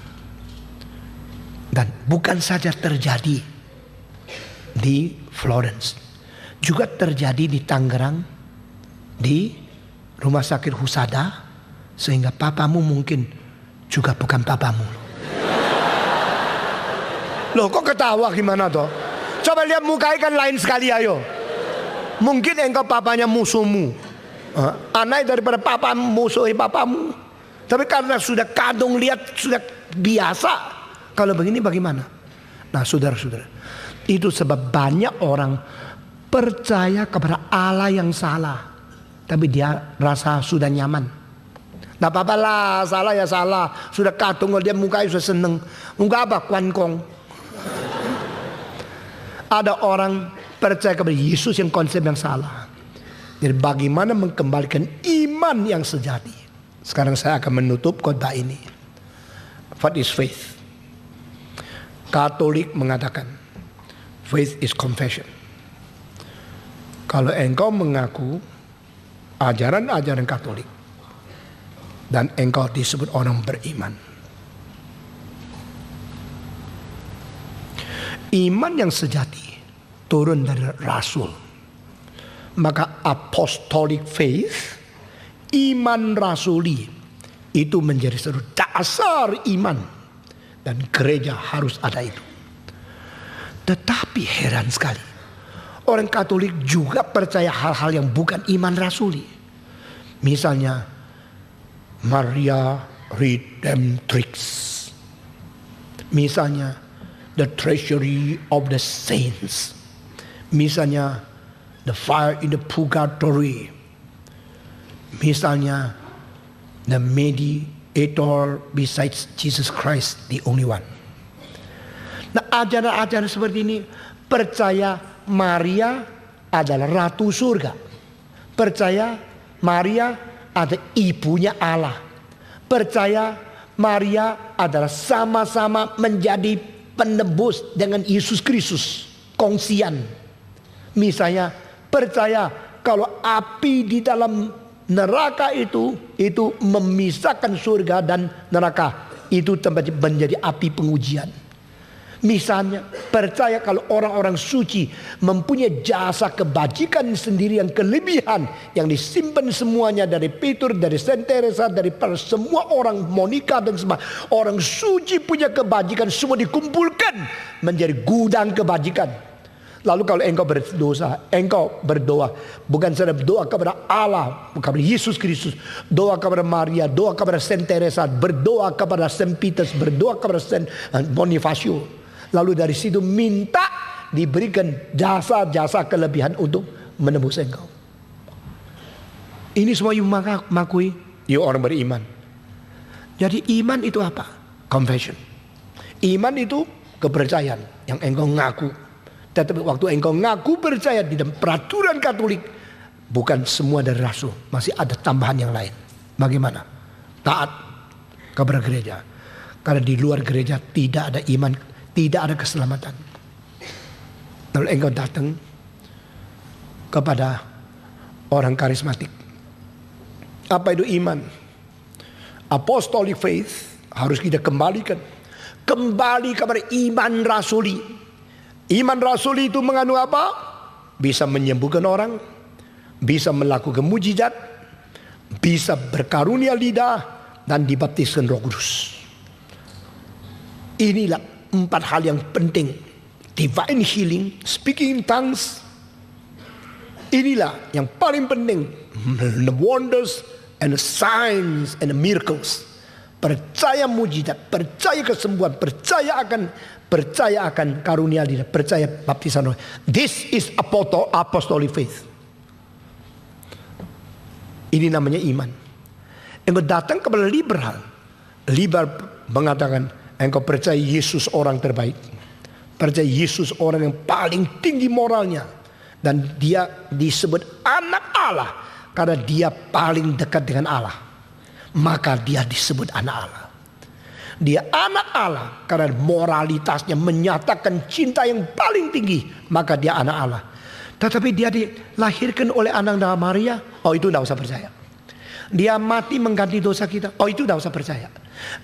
Dan bukan saja terjadi di Florence, juga terjadi di Tangerang, di rumah sakit Husada, sehingga papamu mungkin juga bukan papamu. Loh kok ketawa gimana toh? Coba lihat mukanya kan lain sekali ayo. Mungkin engkau papanya musuhmu. Anak daripada papamu, musuhi papamu. Tapi karena sudah kadung lihat, sudah biasa. Kalau begini bagaimana? Nah saudara-saudara, itu sebab banyak orang percaya kepada Allah yang salah. Tapi dia rasa sudah nyaman. Tidak apa-apa lah, salah ya salah. Sudah kadung dia mukanya sudah seneng. Muka apa? Kuankong. Ada orang percaya kepada Yesus yang konsep yang salah. Jadi bagaimana mengembalikan iman yang sejati. Sekarang saya akan menutup khotbah ini. What is faith? Katolik mengatakan faith is confession. Kalau engkau mengaku ajaran-ajaran Katolik dan engkau disebut orang beriman. Iman yang sejati turun dari Rasul. Maka apostolic faith, iman rasuli, itu menjadi seluruh dasar iman. Dan gereja harus ada itu. Tetapi heran sekali, orang Katolik juga percaya hal-hal yang bukan iman rasuli. Misalnya Maria Redemptrix. Misalnya the treasury of the saints. Misalnya the fire in the purgatory. Misalnya, the mediator besides Jesus Christ, the only one. Nah, ajaran-ajaran seperti ini percaya Maria adalah ratu surga, percaya Maria adalah ibunya Allah, percaya Maria adalah sama-sama menjadi penebus dengan Yesus Kristus, kongsian. Misalnya percaya kalau api di dalam neraka itu memisahkan surga dan neraka, itu tempat menjadi api pengujian. Misalnya percaya kalau orang-orang suci mempunyai jasa kebajikan sendiri yang kelebihan, yang disimpan semuanya dari Petrus, dari Saint Teresa, dari semua orang, Monica dan semua orang suci punya kebajikan, semua dikumpulkan menjadi gudang kebajikan. Lalu kalau engkau berdosa, engkau berdoa bukan saja berdoa kepada Allah, kepada Yesus Kristus, doa kepada Maria, doa kepada Saint Teresa, berdoa kepada Saint Peter, berdoa kepada Saint Bonifacio. Lalu dari situ minta diberikan jasa-jasa kelebihan untuk menembus engkau. Ini semua you mengakui, you orang beriman. Jadi iman itu apa? Confession. Iman itu kepercayaan yang engkau ngaku. Tetapi waktu engkau ngaku percaya di dalam peraturan Katolik, bukan semua dari rasul, masih ada tambahan yang lain. Bagaimana? Taat kepada gereja. Karena di luar gereja tidak ada iman, tidak ada keselamatan. Lalu engkau datang kepada orang karismatik. Apa itu iman? Apostolic faith harus kita kembalikan. Kembali kepada iman rasuli. Iman rasuli itu mengandung apa? Bisa menyembuhkan orang, bisa melakukan mujizat, bisa berkarunia lidah, dan dibaptiskan Roh Kudus. Inilah 4 hal yang penting. Divine healing, speaking in tongues. Inilah yang paling penting. The wonders and the signs and the miracles. Percaya mujizat, percaya kesembuhan, percaya akan karunia lidah, percaya baptisan roh. This is apostolic faith. Ini namanya iman. Engkau datang kepada liberal. Liberal mengatakan, engkau percaya Yesus orang terbaik. Percaya Yesus orang yang paling tinggi moralnya. Dan dia disebut anak Allah karena dia paling dekat dengan Allah. Maka dia disebut anak Allah. Dia anak Allah karena moralitasnya menyatakan cinta yang paling tinggi. Maka dia anak Allah. Tetapi dia dilahirkan oleh anak darah Maria. Oh, itu tidak usah percaya. Dia mati mengganti dosa kita. Oh, itu tidak usah percaya.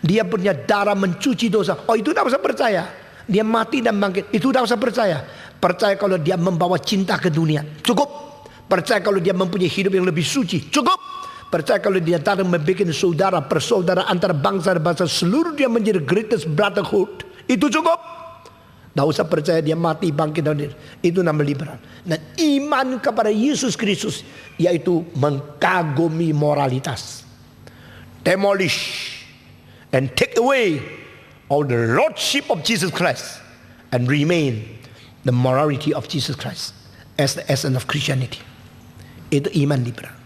Dia punya darah mencuci dosa. Oh, itu tidak usah percaya. Dia mati dan bangkit. Itu tidak usah percaya. Percaya kalau dia membawa cinta ke dunia. Cukup. Percaya kalau dia mempunyai hidup yang lebih suci. Cukup. Percaya kalau dia datang membuat saudara persaudaraan antara bangsa dan bangsa, seluruh dia menjadi greatest brotherhood. Itu cukup. Tidak usah percaya dia mati bangkit. Itu nama liberal. Dan iman kepada Yesus Kristus, yaitu mengagumi moralitas. Demolish and take away all the lordship of Jesus Christ and remain the morality of Jesus Christ as the essence of Christianity. Itu iman liberal.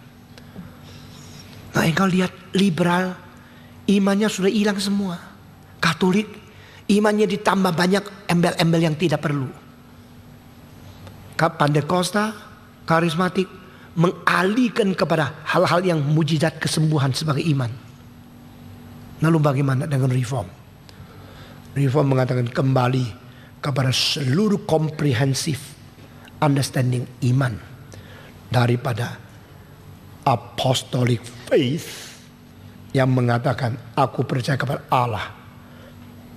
Nah, engkau lihat liberal, imannya sudah hilang semua. Katolik, imannya ditambah banyak embel-embel yang tidak perlu. Pantekosta, karismatik, mengalihkan kepada hal-hal yang mujizat kesembuhan sebagai iman. Lalu bagaimana dengan reform? Reform mengatakan kembali kepada seluruh comprehensive understanding iman daripada apostolic faith yang mengatakan aku percaya kepada Allah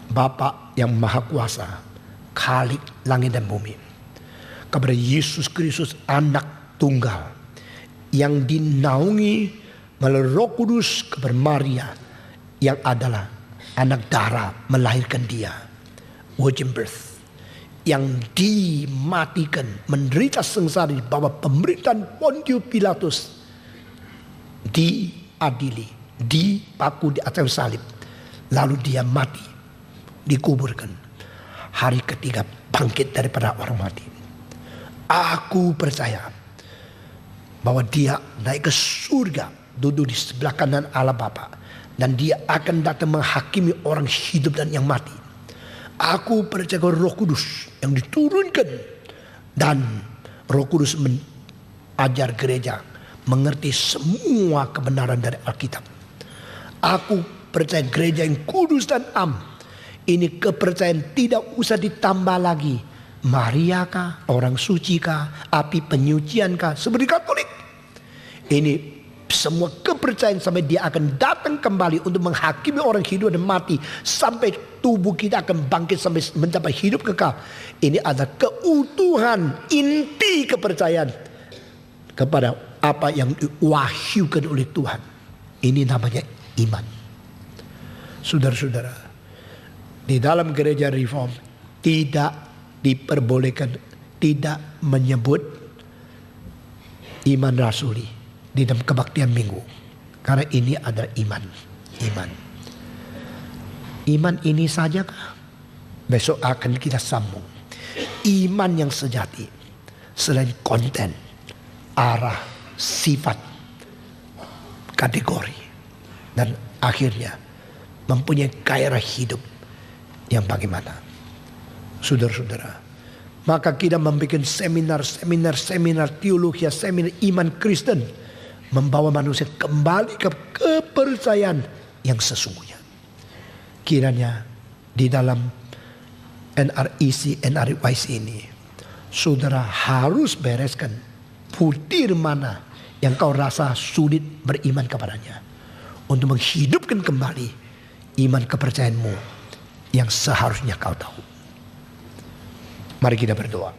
Bapa yang Maha Kuasa, Khalik langit dan bumi, kepada Yesus Kristus anak tunggal yang dinaungi melalui Roh Kudus, kepada Maria yang adalah anak darah melahirkan dia, virgin birth, yang dimatikan, menderita sengsara di bawah pemerintahan Pontius Pilatus, diadili, dipaku di atas salib, lalu dia mati, dikuburkan, hari ketiga bangkit daripada orang mati. Aku percaya bahwa dia naik ke surga duduk di sebelah kanan Allah Bapa, dan dia akan datang menghakimi orang hidup dan yang mati. Aku percaya Roh Kudus yang diturunkan, dan Roh Kudus mengajar gereja mengerti semua kebenaran dari Alkitab. Aku percaya gereja yang kudus dan am. Ini kepercayaan tidak usah ditambah lagi. Maria kah, orang suci kah, api penyucian kah, seperti Katolik. Ini semua kepercayaan sampai dia akan datang kembali untuk menghakimi orang hidup dan mati. Sampai tubuh kita akan bangkit sampai mencapai hidup kekal. Ini adalah keutuhan inti kepercayaan kepada apa yang diwahyukan oleh Tuhan. Ini namanya iman. Saudara-saudara, di dalam gereja Reform tidak diperbolehkan tidak menyebut iman rasuli di dalam kebaktian minggu, karena ini adalah iman. Iman ini saja kah? Besok akan kita sambung. Iman yang sejati selain konten, arah, sifat, kategori, dan akhirnya mempunyai gairah hidup yang bagaimana. Saudara-saudara, maka kita membuat seminar teologi, seminar iman Kristen, membawa manusia kembali ke kepercayaan yang sesungguhnya. Kiranya di dalam NRYC ini, saudara harus bereskan butir mana yang kau rasa sulit beriman kepadanya, untuk menghidupkan kembali iman kepercayaanmu yang seharusnya kau tahu. Mari kita berdoa.